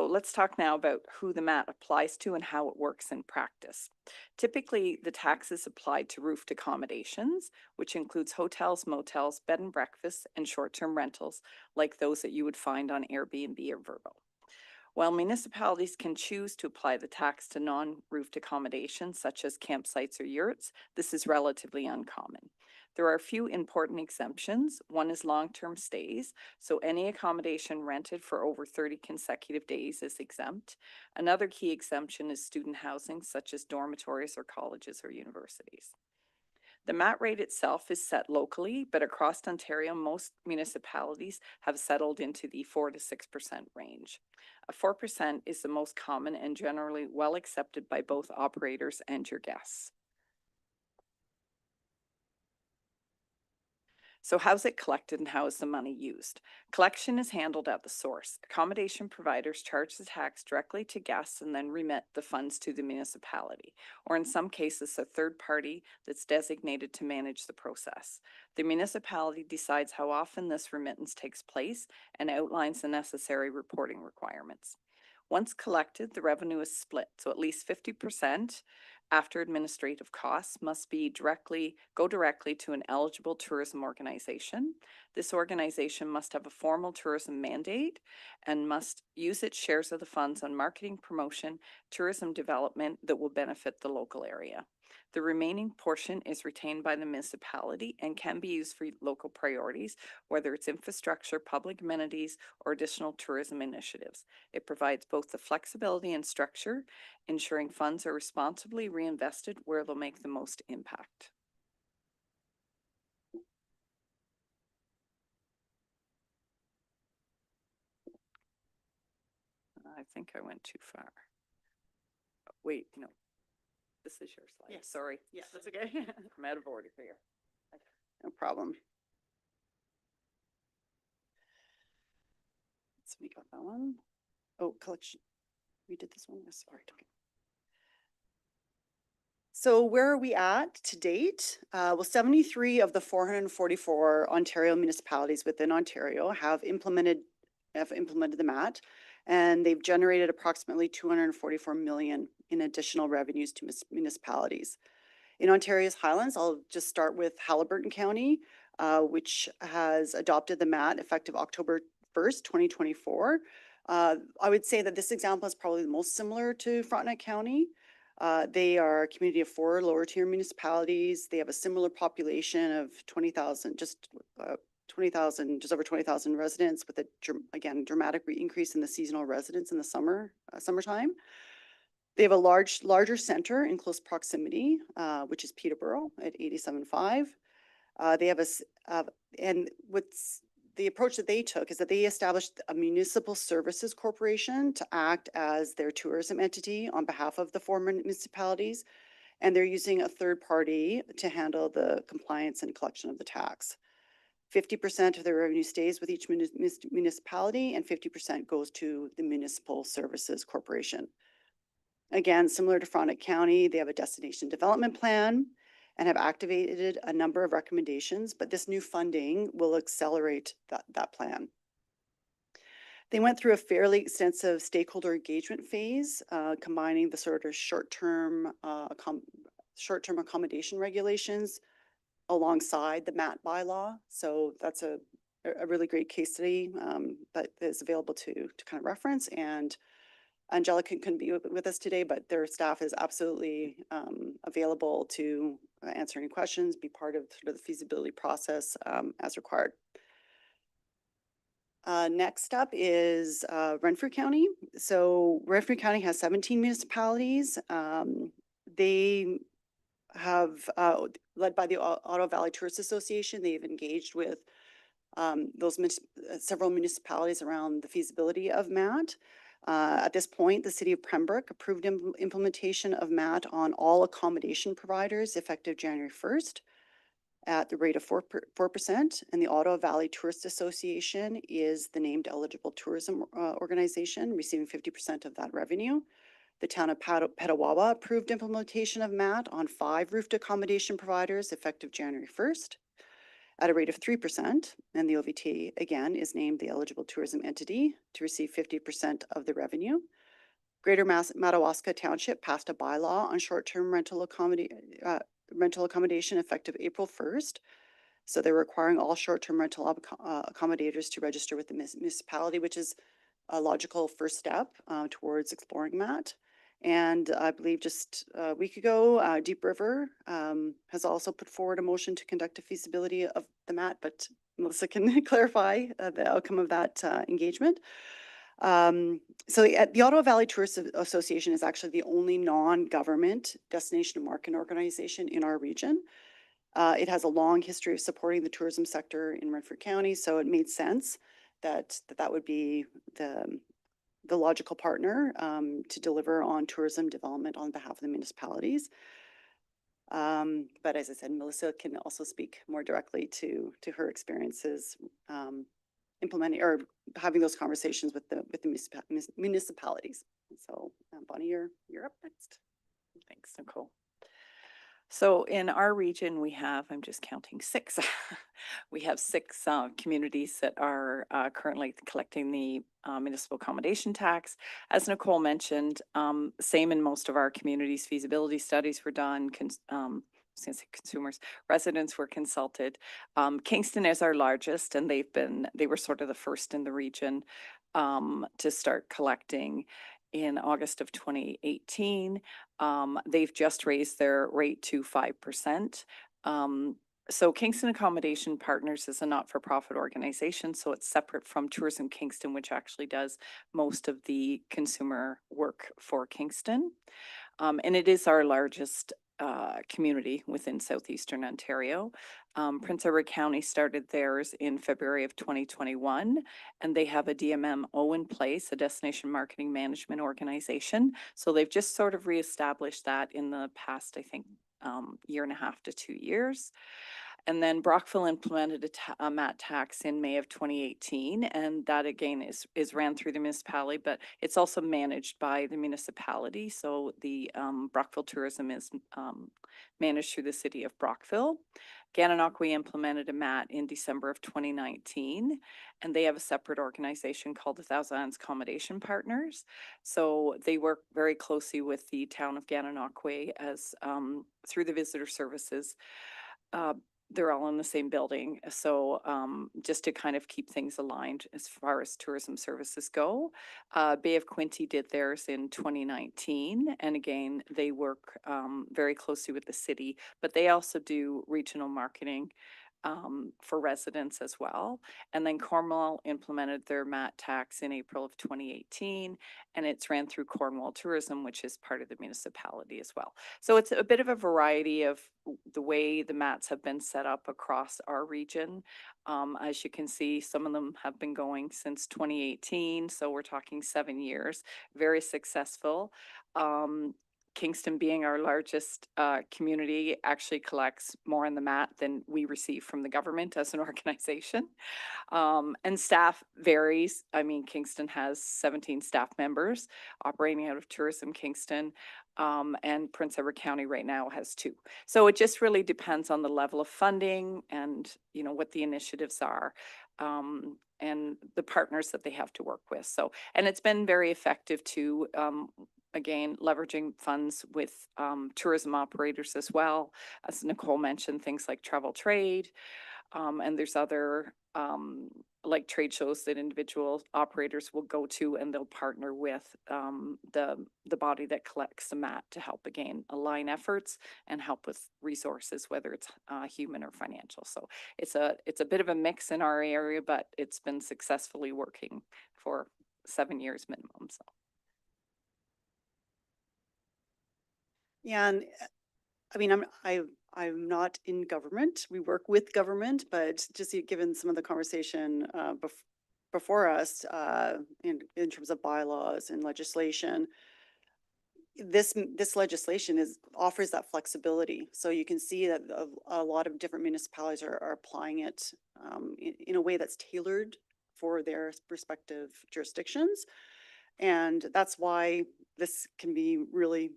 let's talk now about who the MAT applies to and how it works in practice. Typically, the tax is applied to roofed accommodations, which includes hotels, motels, bed and breakfasts, and short-term rentals, like those that you would find on Airbnb or Vrbo. While municipalities can choose to apply the tax to non-roofed accommodations, such as campsites or yurts, this is relatively uncommon. There are a few important exemptions. One is long-term stays, so any accommodation rented for over 30 consecutive days is exempt. Another key exemption is student housing, such as dormitories or colleges or universities. The MAT rate itself is set locally, but across Ontario, most municipalities have settled into the 4 to 6% range. 4% is the most common and generally well accepted by both operators and your guests. So how's it collected and how is the money used? Collection is handled at the source. Accommodation providers charge the tax directly to guests and then remit the funds to the municipality, or in some cases, a third party that's designated to manage the process. The municipality decides how often this remittance takes place and outlines the necessary reporting requirements. Once collected, the revenue is split, so at least 50% after administrative costs must go directly to an eligible tourism organization. This organization must have a formal tourism mandate and must use its shares of the funds on marketing, promotion, tourism development that will benefit the local area. The remaining portion is retained by the municipality and can be used for local priorities, whether it's infrastructure, public amenities, or additional tourism initiatives. It provides both the flexibility and structure, ensuring funds are responsibly reinvested where they'll make the most impact. I think I went too far. Wait, no. This is your slide. Yes. Sorry. Yeah, that's okay. I'm out of order here. No problem. So we got that one. Oh, collection. We did this one. Yes, sorry. Okay. So where are we at to date? Well, 73 of the 444 Ontario municipalities within Ontario have implemented the MAT, and they've generated approximately 244 million in additional revenues to municipalities. In Ontario's Highlands, I'll just start with Haliburton County, which has adopted the MAT effective October 1st, 2024. I would say that this example is probably the most similar to Frontenac County. They are a community of 4 lower tier municipalities. They have a similar population of 20,000, just over 20,000 residents, with again, dramatic increase in the seasonal residents in the summertime. They have a larger center in close proximity, which is Peterborough at 87.5. They have and what's the approach that they took is that they established a municipal services corporation to act as their tourism entity on behalf of the 4 municipalities. And they're using a third party to handle the compliance and collection of the tax. 50% of their revenue stays with each municipality and 50% goes to the municipal services corporation. Again, similar to Frontenac County, they have a destination development plan and have activated a number of recommendations, but this new funding will accelerate that plan. They went through a fairly extensive stakeholder engagement phase, combining the sort of short-term accommodation regulations alongside the MAT bylaw. So that's a really great case study that is available to kind of reference. And Angelica couldn't be with us today, but their staff is absolutely available to answer any questions, be part of sort of the feasibility process as required. Next up is Renfrew County. So Renfrew County has 17 municipalities. They have, led by the Ottawa Valley Tourist Association, they've engaged with several municipalities around the feasibility of MAT. At this point, the city of Pembroke approved implementation of MAT on all accommodation providers effective January 1st at the rate of 4%. And the Ottawa Valley Tourist Association is the named eligible tourism organization, receiving 50% of that revenue. The town of Petawawa approved implementation of MAT on 5 roofed accommodation providers effective January 1st. at a rate of 3%. And the OVT, again, is named the eligible tourism entity to receive 50% of the revenue. Greater Madawaska Township passed a bylaw on short-term rental accommodation effective April 1st. So they're requiring all short-term rental accommodators to register with the municipality, which is a logical first step towards exploring that. And I believe just a week ago, Deep River has also put forward a motion to conduct a feasibility of the MAT, but Melissa can clarify the outcome of that engagement. So the Ottawa Valley Tourist Association is actually the only non-government destination and marketing organization in our region. It has a long history of supporting the tourism sector in Renfrew County, so it made sense that would be the logical partner to deliver on tourism development on behalf of the municipalities. But as I said, Melissa can also speak more directly to her experiences implementing or having those conversations with the municipalities. So Bonnie, you're up next. Thanks, Nicole. So in our region, we have, I'm just counting 6. We have 6 communities that are currently collecting the municipal accommodation tax. As Nicole mentioned, same in most of our communities, feasibility studies were done, consumers, residents were consulted. Kingston is our largest, and they were sort of the first in the region to start collecting in August of 2018. They've just raised their rate to 5%. So Kingston Accommodation Partners is a not-for-profit organization, so it's separate from Tourism Kingston, which actually does most of the consumer work for Kingston. And it is our largest community within southeastern Ontario. Prince Edward County started theirs in February of 2021, and they have a DMMO in place, a Destination Marketing Management Organization. So they've just sort of reestablished that in the past, I think, 1.5 to 2 years. And then Brockville implemented a MAT tax in May of 2018, and that again is ran through the municipality, but it's also managed by the municipality. So the Brockville Tourism is managed through the city of Brockville. Gananoque implemented a MAT in December of 2019, and they have a separate organization called the Thousand Islands Accommodation Partners. So they work very closely with the town of Gananoque as through the visitor services. They're all in the same building. So just to kind of keep things aligned as far as tourism services go. Bay of Quinte did theirs in 2019. And again, they work very closely with the city, but they also do regional marketing for residents as well. And then Cornwall implemented their MAT tax in April of 2018, and it's ran through Cornwall Tourism, which is part of the municipality as well. So it's a bit of a variety of the way the MATs have been set up across our region. As you can see, some of them have been going since 2018, so we're talking 7 years, very successful. Kingston, being our largest community, actually collects more in the MAT than we receive from the government as an organization. And staff varies. I mean, Kingston has 17 staff members operating out of Tourism Kingston, and Prince Edward County right now has 2. So it just really depends on the level of funding and, you know, what the initiatives are. And the partners that they have to work with. So, and it's been very effective to, again, leveraging funds with tourism operators as well. As Nicole mentioned, things like travel trade, and there's other like trade shows that individual operators will go to, and they'll partner with the body that collects the MAT to help, again, align efforts and help with resources, whether it's human or financial. So it's a bit of a mix in our area, but it's been successfully working for 7 years minimum. So. Yeah, and I mean, I'm not in government. We work with government, but just given some of the conversation before us in terms of bylaws and legislation, this legislation offers that flexibility. So you can see that a lot of different municipalities are applying it in a way that's tailored for their respective jurisdictions, and that's why this can be really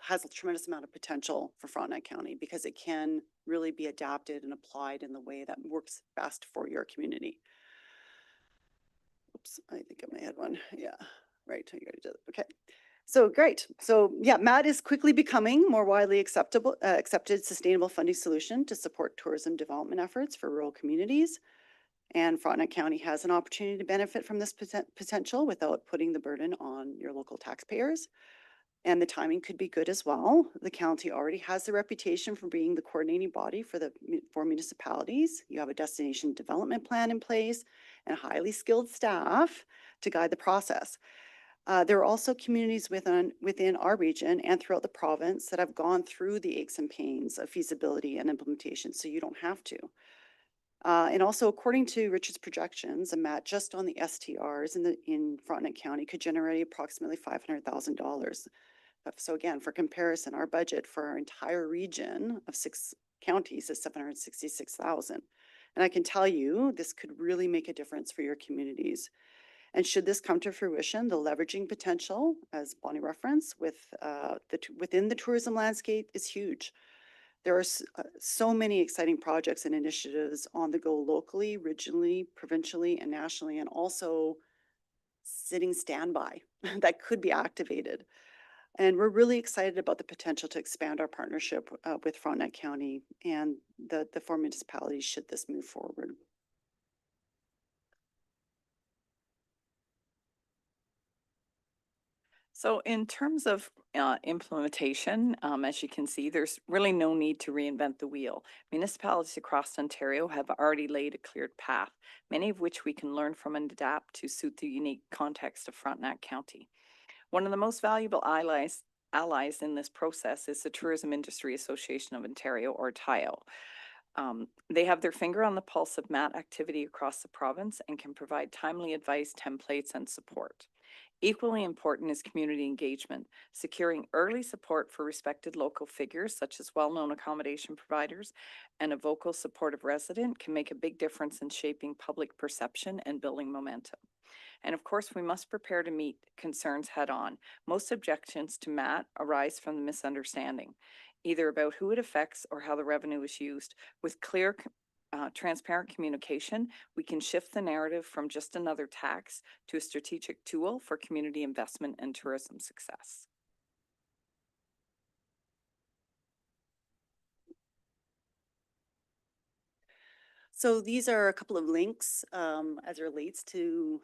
has a tremendous amount of potential for Frontenac County, because it can really be adapted and applied in the way that works best for your community. Oops, I think I may have one. Yeah, right. I already did it. Okay. So great. So yeah, MAT is quickly becoming more widely accepted sustainable funding solution to support tourism development efforts for rural communities. And Frontenac County has an opportunity to benefit from this potential without putting the burden on your local taxpayers. And the timing could be good as well. The county already has the reputation for being the coordinating body for municipalities. You have a destination development plan in place and highly skilled staff to guide the process. There are also communities within our region and throughout the province that have gone through the aches and pains of feasibility and implementation, so you don't have to. And also, according to Richard's projections, a MAT just on the STRs in Frontenac County could generate approximately $500,000. So again, for comparison, our budget for our entire region of 6 counties is $766,000. And I can tell you, this could really make a difference for your communities. And should this come to fruition, the leveraging potential, as Bonnie referenced, within the tourism landscape is huge. There are so many exciting projects and initiatives on the go locally, regionally, provincially, and nationally, and also sitting standby that could be activated. And we're really excited about the potential to expand our partnership with Frontenac County and the 4 municipalities should this move forward. So in terms of implementation, as you can see, there's really no need to reinvent the wheel. Municipalities across Ontario have already laid a cleared path, many of which we can learn from and adapt to suit the unique context of Frontenac County. One of the most valuable allies in this process is the Tourism Industry Association of Ontario, or TIO. They have their finger on the pulse of MAT activity across the province and can provide timely advice, templates, and support. Equally important is community engagement. Securing early support for respected local figures, such as well-known accommodation providers, and a vocal supportive resident can make a big difference in shaping public perception and building momentum. And of course, we must prepare to meet concerns head on. Most objections to MAT arise from the misunderstanding, either about who it affects or how the revenue is used. With clear, transparent communication, we can shift the narrative from just another tax to a strategic tool for community investment and tourism success. So these are a couple of links as it relates to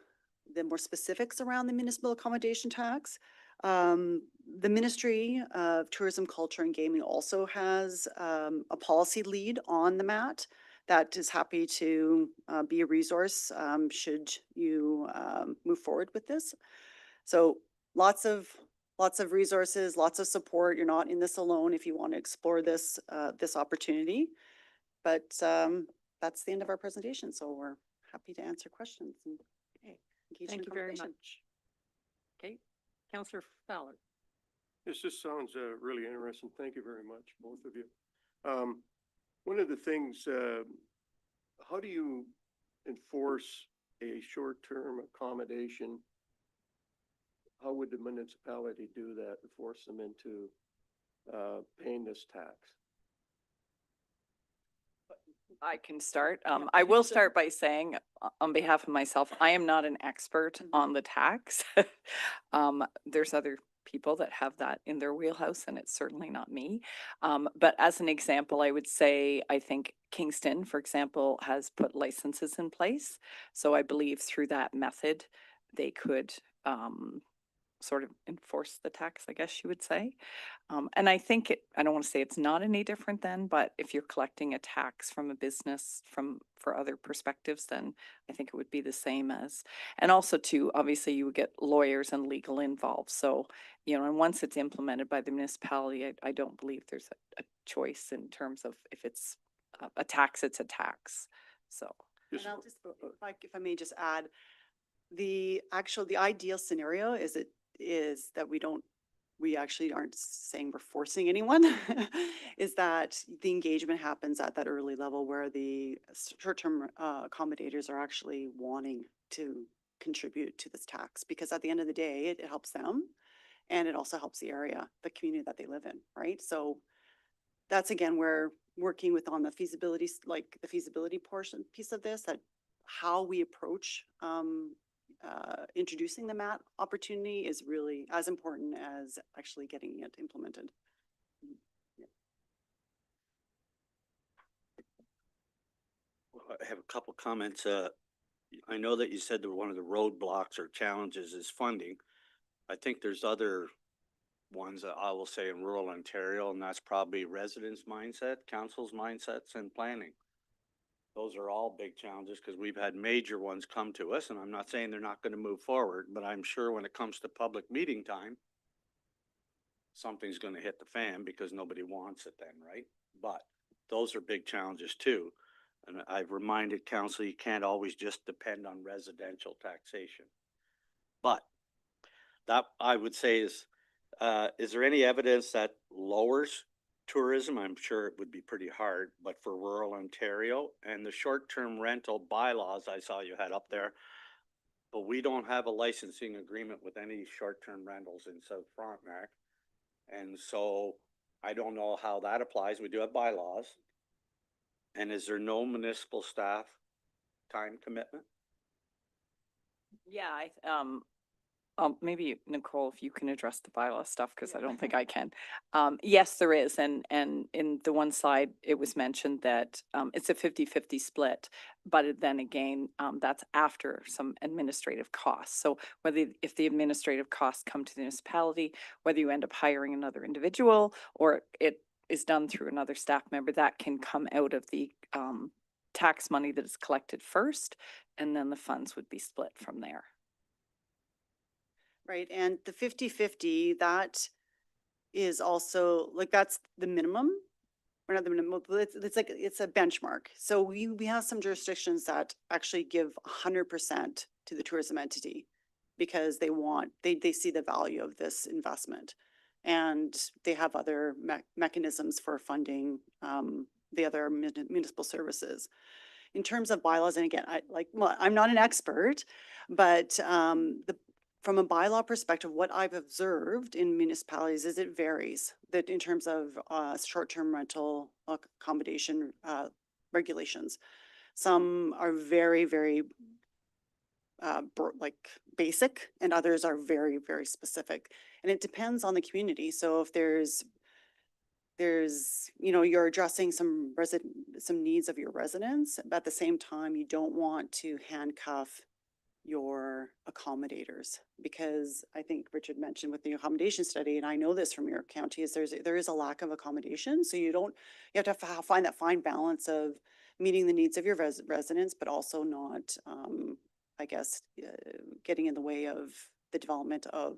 the more specifics around the municipal accommodation tax. The Ministry of Tourism, Culture and Gaming also has a policy lead on the MAT that is happy to be a resource should you move forward with this. So lots of resources, lots of support. You're not in this alone if you want to explore this this opportunity. But that's the end of our presentation. So we're happy to answer questions and engage in Thank you very conversation. much. Okay, Councillor Fowler. This just sounds really interesting. Thank you very much, both of you. One of the things, how do you enforce a short-term accommodation? How would the municipality do that to force them into paying this tax? I can start. I will start by saying, on behalf of myself, I am not an expert on the tax. There's other people that have that in their wheelhouse, and it's certainly not me. But as an example, I would say, I think Kingston, for example, has put licenses in place. So I believe through that method, they could sort of enforce the tax, I guess you would say. And I think I don't want to say it's not any different then, but if you're collecting a tax from a business for other perspectives, then I think it would be the same as, and also too, obviously you would get lawyers and legal involved. So, you know, and once it's implemented by the municipality, I don't believe there's a choice in terms of if it's a tax, it's a tax. So. And I'll just, if I may just add, the ideal scenario is that we actually aren't saying we're forcing anyone, is that the engagement happens at that early level where the short-term accommodators are actually wanting to contribute to this tax, because at the end of the day, it helps them and it also helps the area, the community that they live in, right? So that's again where working with on the feasibility, like the feasibility piece of this, that how we approach introducing the MAT opportunity is really as important as actually getting it implemented. I have a couple comments. I know that you said that one of the roadblocks or challenges is funding. I think there's other ones that I will say in rural Ontario, and that's probably residents' mindset, council's mindsets, and planning. Those are all big challenges because we've had major ones come to us, and I'm not saying they're not going to move forward, but I'm sure when it comes to public meeting time, something's going to hit the fan because nobody wants it then, right? But those are big challenges too. And I've reminded council, you can't always just depend on residential taxation. But that I would say is there any evidence that lowers tourism? I'm sure it would be pretty hard, but for rural Ontario and the short-term rental bylaws I saw you had up there, but we don't have a licensing agreement with any short-term rentals in South Frontenac. And so I don't know how that applies. We do have bylaws. And is there no municipal staff time commitment? Yeah, maybe Nicole, if you can address the bylaw stuff, because I don't think I can. Yes, there is. And in the one slide, it was mentioned that it's a 50-50 split, but then again, that's after some administrative costs. So if the administrative costs come to the municipality, whether you end up hiring another individual or it is done through another staff member, that can come out of the tax money that is collected first, and then the funds would be split from there. Right, and the 50-50, that is also, like, that's the minimum, or not the minimum, but it's like, it's a benchmark. So we have some jurisdictions that actually give 100% to the tourism entity because they see the value of this investment. And they have other mechanisms for funding the other municipal services. In terms of bylaws, and again, I'm not an expert, but from a bylaw perspective, what I've observed in municipalities is it varies, that in terms of short-term rental accommodation regulations. Some are very, very basic, and others are very, very specific. And it depends on the community. So if there's you're addressing some needs of your residents, but at the same time, you don't want to handcuff your accommodators, because I think Richard mentioned with the accommodation study, and I know this from your county, is there is a lack of accommodation. So you have to find that fine balance of meeting the needs of your residents, but also not, I guess, getting in the way of the development of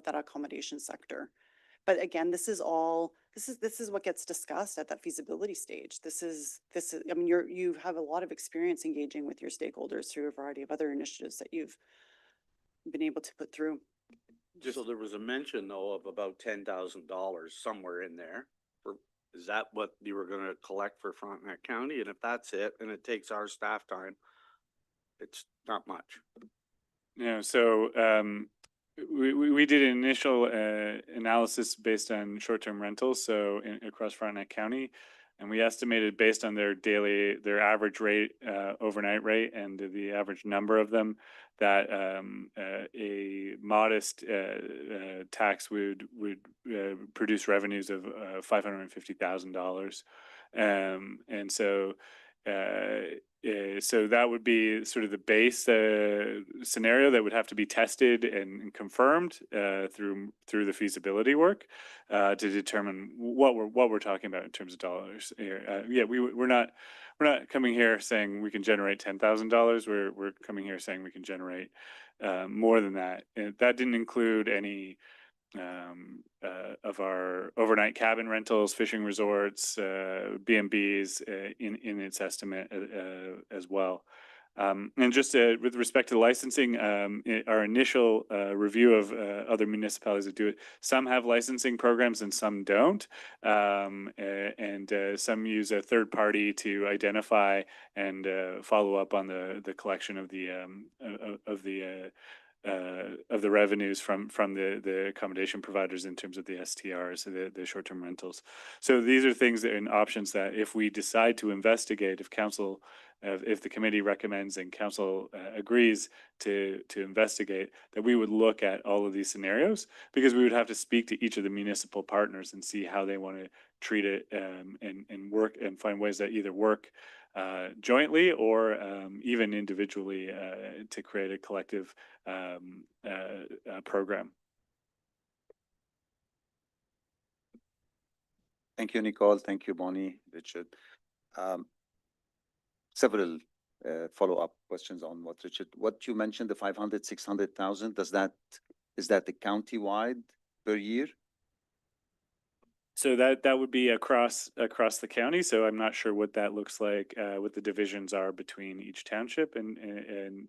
that accommodation sector. But again, this is what gets discussed at that feasibility stage. This is, I mean, you have a lot of experience engaging with your stakeholders through a variety of other initiatives that you've been able to put through. So there was a mention though of about $10,000 somewhere in there. Is that what you were going to collect for Frontenac County? And if that's it, and it takes our staff time, it's not much. Yeah, so we did an initial analysis based on short-term rentals, so across Frontenac County, and we estimated based on their average rate, overnight rate, and the average number of them, that a modest tax would produce revenues of $550,000, and so. So that would be sort of the base scenario that would have to be tested and confirmed through the feasibility work to determine what we're talking about in terms of dollars. Yeah, we're not coming here saying we can generate $10,000. We're coming here saying we can generate more than that. And that didn't include any of our overnight cabin rentals, fishing resorts, B&Bs in its estimate as well. And just with respect to licensing, our initial review of other municipalities that do it, some have licensing programs and some don't. And some use a third party to identify and follow up on the collection of the of the revenues from the accommodation providers in terms of the STRs, the short-term rentals. So these are things and options that if we decide to investigate, if council, if the committee recommends and council agrees to investigate, that we would look at all of these scenarios, because we would have to speak to each of the municipal partners and see how they want to treat it, and work and find ways that either work jointly or even individually to create a collective program. Thank you, Nicole. Thank you, Bonnie, Richard. Several follow-up questions on what Richard, what you mentioned, the 500, 600,000, is that the county-wide per year? So that would be across the county. So I'm not sure what that looks like, what the divisions are between each township, and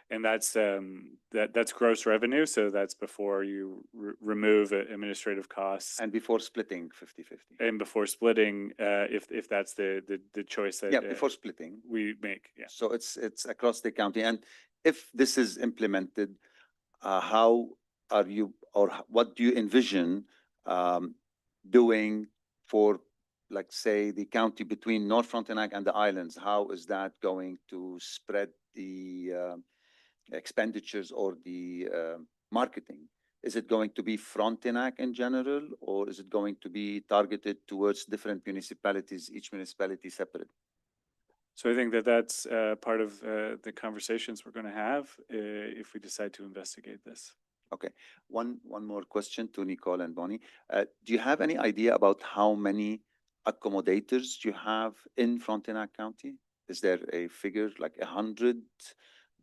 that's gross revenue. So that's before you remove administrative costs And before splitting 50/50? and before splitting, if that's the choice that Yeah, before splitting. we make. Yeah. So it's across the county. And if this is implemented, how are you, or what do you envision doing for, like, say, the county between North Frontenac and the islands? How is that going to spread the expenditures or the marketing? Is it going to be Frontenac in general, or is it going to be targeted towards different municipalities, each municipality separate? So I think that's part of the conversations we're going to have if we decide to investigate this. Okay, one more question to Nicole and Bonnie. Do you have any idea about how many accommodators you have in Frontenac County? Is there a figure, like 100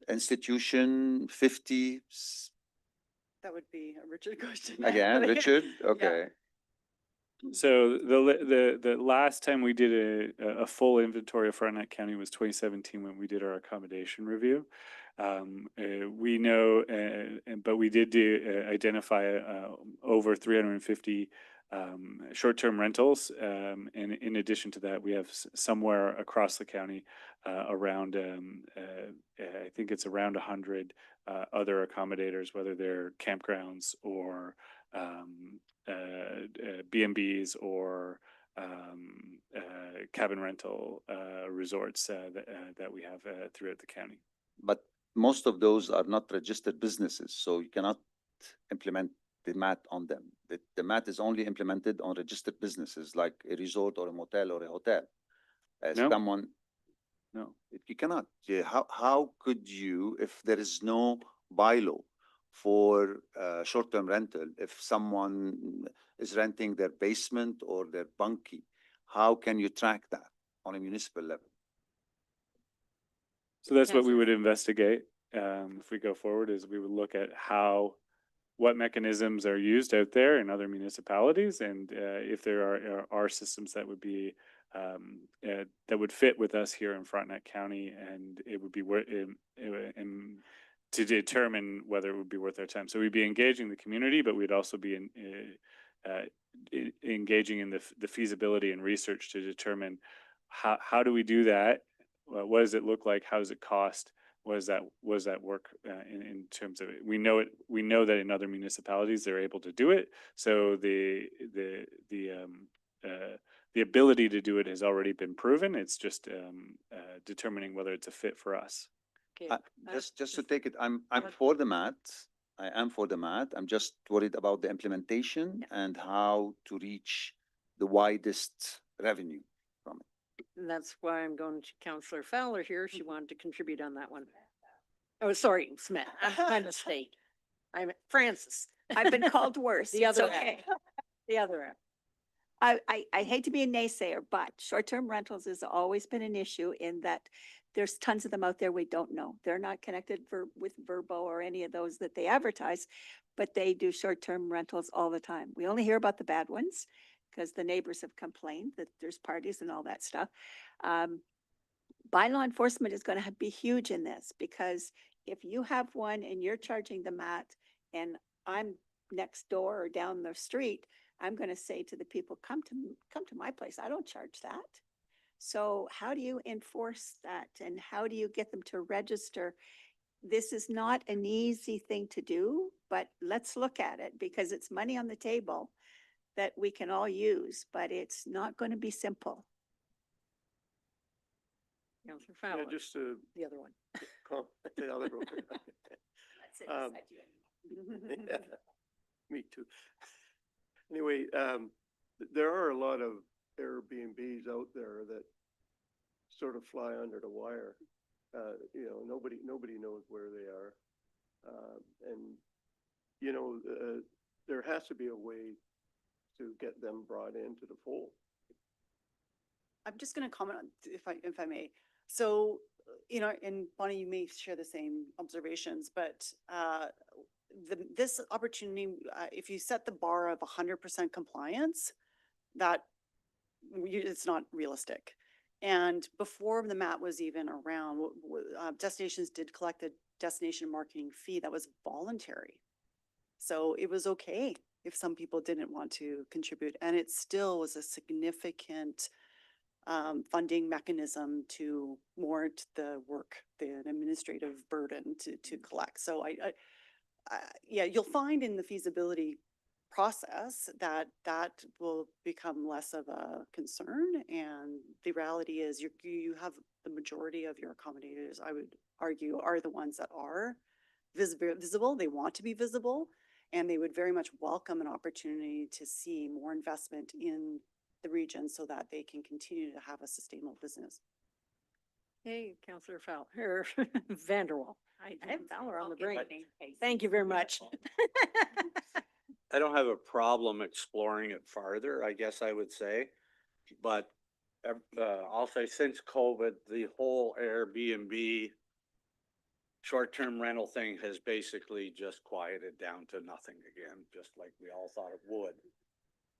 institution, 50? That would be a Richard question. Again, Richard? Okay. So the last time we did a full inventory of Frontenac County was 2017 when we did our accommodation review. We know, but we did identify over 350 short-term rentals. And in addition to that, we have somewhere across the county around, I think it's around 100 other accommodators, whether they're campgrounds or B&Bs or cabin rental resorts that we have throughout the county. But most of those are not registered businesses, so you cannot implement the MAT on them. The MAT is only implemented on registered businesses like a resort or a motel or a hotel. No. Someone, No. you cannot. Yeah, how could you, if there is no bylaw for short-term rental, if someone is renting their basement or their bunkie, how can you track that on a municipal level? So that's what we would investigate if we go forward, is we would look at what mechanisms are used out there in other municipalities, and if there are systems that would be that would fit with us here in Frontenac County, and it would be to determine whether it would be worth our time. So we'd be engaging the community, but we'd also be engaging in the feasibility and research to determine how do we do that. What does it look like? How does it cost? What does that work in terms of it? We know that in other municipalities they're able to do it. So the ability to do it has already been proven. It's just determining whether it's a fit for us. Okay. Just to take it, I'm for the MAT. I am for the MAT. I'm just worried about the implementation and how to reach the widest revenue from it. And that's why I'm going to Councillor Fowler here. She wanted to contribute on that one. Oh, sorry, Smith. I'm mistake. I'm Francis. I've been called worse. The It's other okay. end. The other end. I hate to be a naysayer, but short-term rentals has always been an issue in that there's tons of them out there we don't know. They're not connected with Verbo or any of those that they advertise, but they do short-term rentals all the time. We only hear about the bad ones because the neighbors have complained that there's parties and all that stuff. Bylaw enforcement is going to be huge in this, because if you have one and you're charging the MAT and I'm next door or down the street, I'm going to say to the people, come to my place. I don't charge that. So how do you enforce that? And how do you get them to register this is not an easy thing to do, but let's look at it because it's money on the table that we can all use, but it's not going to be simple. Counselor Yeah, Fowler, just to the other one. the other one. Yeah, me too. Anyway, there are a lot of Airbnbs out there that sort of fly under the wire. Nobody knows where they are. And, there has to be a way to get them brought into the fold. I'm just going to comment on, if I may. So, and Bonnie, you may share the same observations, but this opportunity, if you set the bar of 100% compliance, it's not realistic. And before the MAT was even around, destinations did collect a destination marketing fee that was voluntary. So it was okay if some people didn't want to contribute, and it still was a significant funding mechanism to warrant the work, the administrative burden to collect. So yeah, you'll find in the feasibility process that will become less of a concern. And the reality is you have the majority of your accommodators, I would argue, are the ones that are visible. They want to be visible, and they would very much welcome an opportunity to see more investment in the region so that they can continue to have a sustainable business. Hey, Counselor Fowler, Vanderwall. I have Fowler on the brain. Okay. Thank you very much. I don't have a problem exploring it farther, I guess I would say. But I'll say since COVID, the whole Airbnb short-term rental thing has basically just quieted down to nothing again, just like we all thought it would.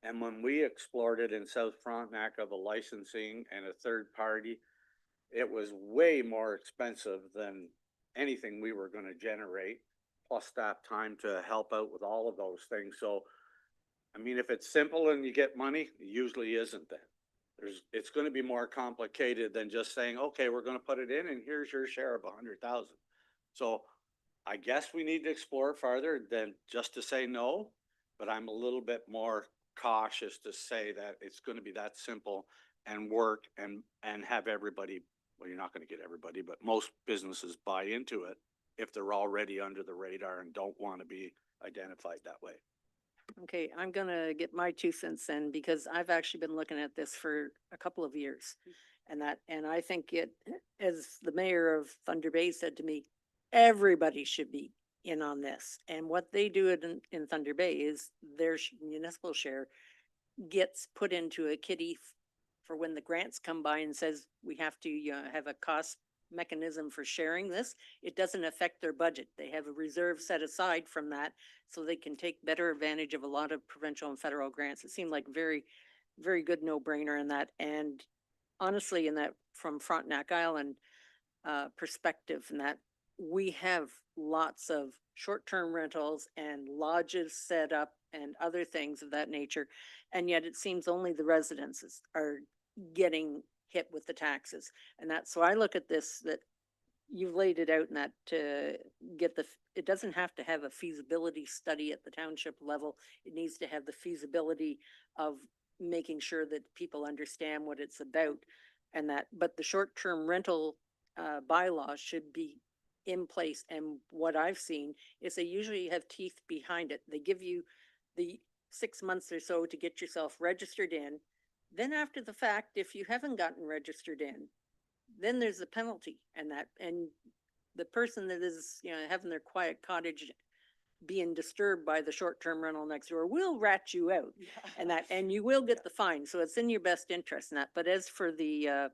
And when we explored it in South Frontenac of a licensing and a third party, it was way more expensive than anything we were going to generate, plus staff time to help out with all of those things. So, I mean, if it's simple and you get money, it usually isn't then. It's going to be more complicated than just saying, okay, we're going to put it in and here's your share of 100,000. So I guess we need to explore farther than just to say no, but I'm a little bit more cautious to say that it's going to be that simple and work and have everybody, well, you're not going to get everybody, but most businesses buy into it if they're already under the radar and don't want to be identified that way. Okay, I'm gonna get my 2 cents in because I've actually been looking at this for a couple of years. And I think as the mayor of Thunder Bay said to me, everybody should be in on this. And what they do in Thunder Bay is their municipal share gets put into a kitty for when the grants come by and says, we have to have a cost mechanism for sharing this. It doesn't affect their budget. They have a reserve set aside from that so they can take better advantage of a lot of provincial and federal grants. It seemed like very, very good no-brainer in that. And honestly, in that from Frontenac Island perspective, in that we have lots of short-term rentals and lodges set up and other things of that nature. And yet it seems only the residences are getting hit with the taxes. And that's, so I look at this, that you've laid it out in that to get it doesn't have to have a feasibility study at the township level. It needs to have the feasibility of making sure that people understand what it's about and that, but the short-term rental bylaws should be in place. And what I've seen is they usually have teeth behind it. They give you the 6 months or so to get yourself registered in. Then after the fact, if you haven't gotten registered in, then there's a penalty and the person that is, having their quiet cottage being disturbed by the short-term rental next door will rat you out and you will get the fine. So it's in your best interest in that. But as for the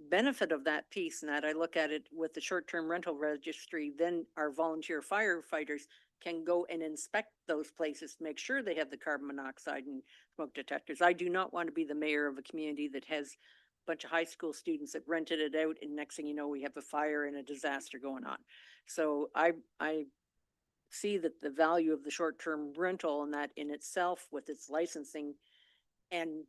benefit of that piece and that, I look at it with the short-term rental registry, then our volunteer firefighters can go and inspect those places to make sure they have the carbon monoxide and smoke detectors. I do not want to be the mayor of a community that has a bunch of high school students that rented it out and next thing you know, we have a fire and a disaster going on. So I see that the value of the short-term rental and that in itself with its licensing and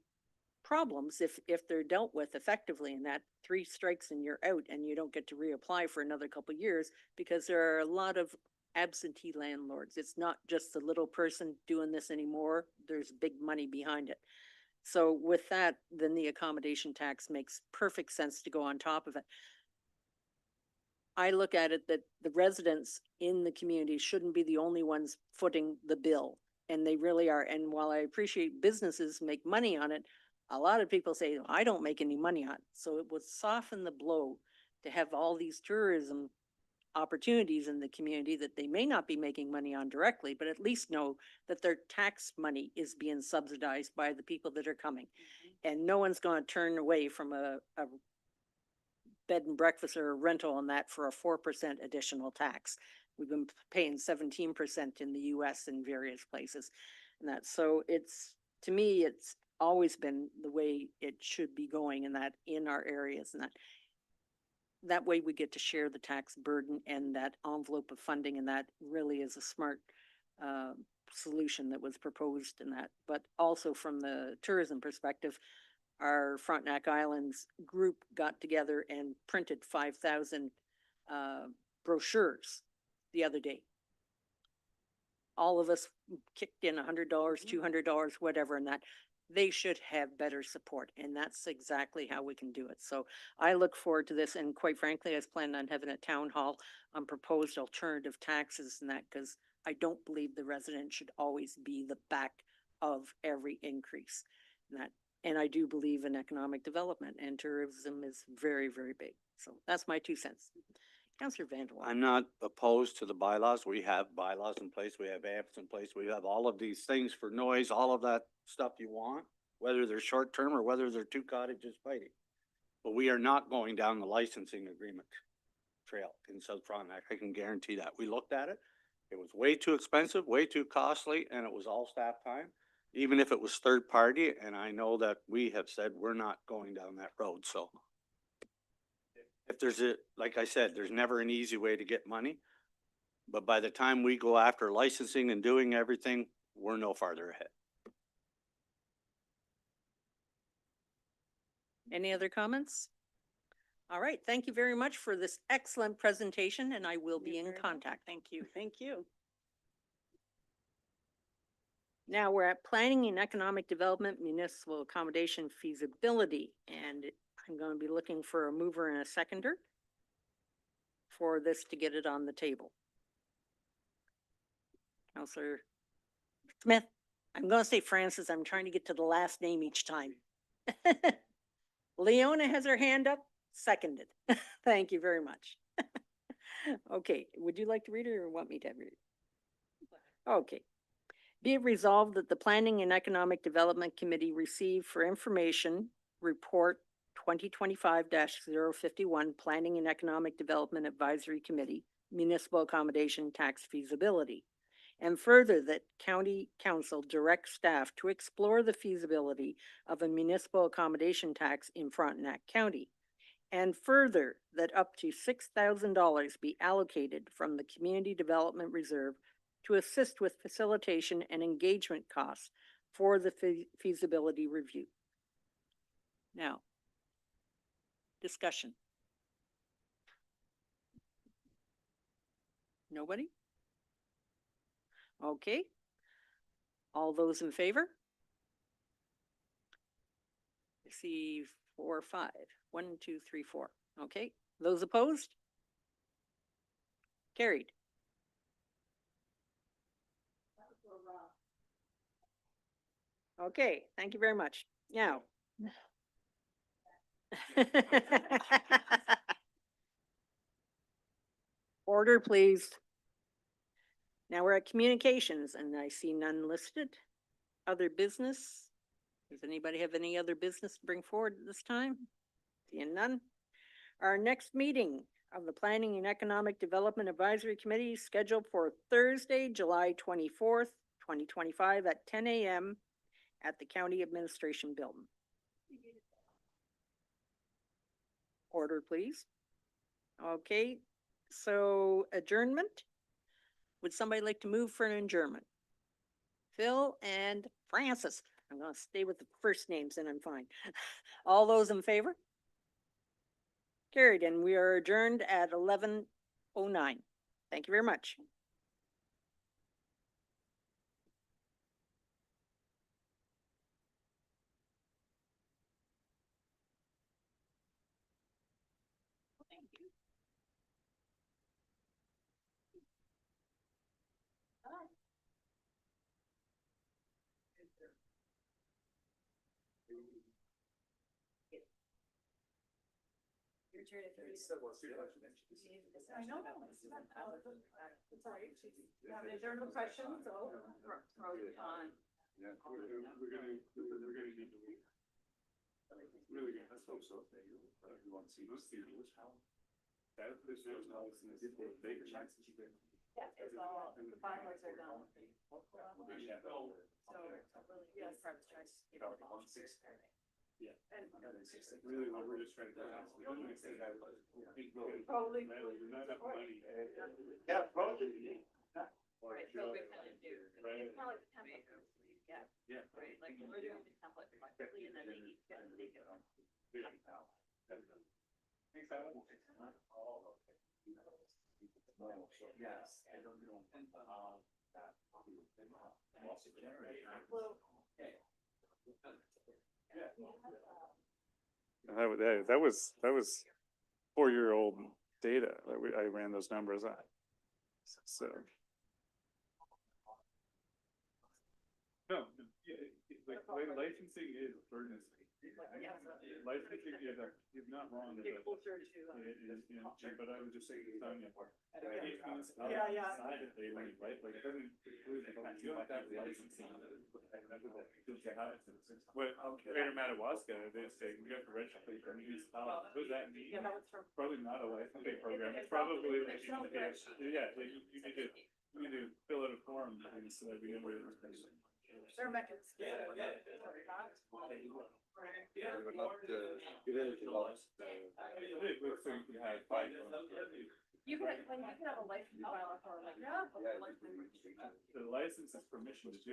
problems if they're dealt with effectively, and that 3 strikes and you're out and you don't get to reapply for another couple of years, because there are a lot of absentee landlords. It's not just the little person doing this anymore. There's big money behind it. So with that, then the accommodation tax makes perfect sense to go on top of it. I look at it that the residents in the community shouldn't be the only ones footing the bill, and they really are. And while I appreciate businesses make money on it, a lot of people say, I don't make any money on it. So it would soften the blow to have all these tourism opportunities in the community that they may not be making money on directly, but at least know that their tax money is being subsidized by the people that are coming. And no one's going to turn away from a bed and breakfast or a rental on that for a 4% additional tax. We've been paying 17% in the US in various places. And that, so it's, to me, it's always been the way it should be going, and that in our areas, and that way we get to share the tax burden and that envelope of funding, and that really is a smart solution that was proposed in that. But also from the tourism perspective, our Frontenac Islands group got together and printed 5,000 brochures the other day. All of us kicked in $100, $200, whatever, and that they should have better support. And that's exactly how we can do it. So I look forward to this. And quite frankly, I was planning on having a town hall on proposed alternative taxes and that, because I don't believe the resident should always be the back of every increase. And I do believe in economic development, and tourism is very, very big. So that's my 2 cents. Councillor Vanderwall. I'm not opposed to the bylaws. We have bylaws in place. We have amps in place. We have all of these things for noise, all of that stuff you want, whether they're short term or whether they're 2 cottages fighting. But we are not going down the licensing agreement trail in South Frontenac. I can guarantee that. We looked at it. It was way too expensive, way too costly, and it was all staff time, even if it was third party. And I know that we have said we're not going down that road. So if there's like I said, there's never an easy way to get money. But by the time we go after licensing and doing everything, we're no farther ahead. Any other comments? All right. Thank you very much for this excellent presentation, and I will be in contact. Thank you. Thank you. Now we're at Planning and Economic Development Municipal Accommodation Feasibility, and I'm going to be looking for a mover and a seconder for this to get it on the table. Councillor Smith, I'm going to say Francis. I'm trying to get to the last name each time. Leona has her hand up. Seconded. Thank you very much. Okay, would you like to read it or want me to read it? Okay. Be it resolved that the Planning and Economic Development Committee receive for information report 2025-051 Planning and Economic Development Advisory Committee Municipal Accommodation Tax Feasibility. And further, that County Council direct staff to explore the feasibility of a municipal accommodation tax in Frontenac County. And further, that up to $6,000 be allocated from the Community Development Reserve to assist with facilitation and engagement costs for the feasibility review. Now, discussion. Nobody? Okay. All those in favor? I see 4 or 5. 1, 2, 3, 4. Okay. Those opposed? Carried. Okay, thank you very much. Now. Order, please. Now we're at communications, and I see none listed. Other business? Does anybody have any other business to bring forward at this time? Seeing none. Our next meeting of the Planning and Economic Development Advisory Committee is scheduled for Thursday, July 24th, 2025 at 10 a.m. at the County Administration Building. Order, please. Okay, so adjournment. Would somebody like to move for an adjournment? Phil and Francis. I'm gonna stay with the first names and I'm fine. All those in favor? Carried, and we are adjourned at 11:09. Thank you very much. I know. It's all right. If there are no questions, I'll throw it on. We're gonna need to leave. Really good. Let's hope so. You want to see those theaters? That is those houses. Bigger chances you get. Yeah, it's all, the finalists are done. So, yes, you know, Yeah. Really, what we're just trying to do. Probably. Not enough money. Yeah, probably. Right, so we kind of do. Right. It's kind of like the template, yeah. Yeah. Right, like we're doing the template collectively and then they each get to take it on. Thanks, Alan. Yes. That was 4-year-old data that I ran those numbers on. So. No, like licensing is burdensome. Licensing is, you're not wrong. Get closer to. But I was just saying, Sonia. Yeah, yeah. Decidedly, right, like it doesn't include, you don't have licensing. What, Greater Madawaska, they say, we have to register for municipality, what does that mean? Yeah, that was from. Probably not a licensing program, it's probably like, yeah, you need to fill out a form, so that we know where it is. They're mechanisms. You can have a license file for like, yeah. The license is permission to do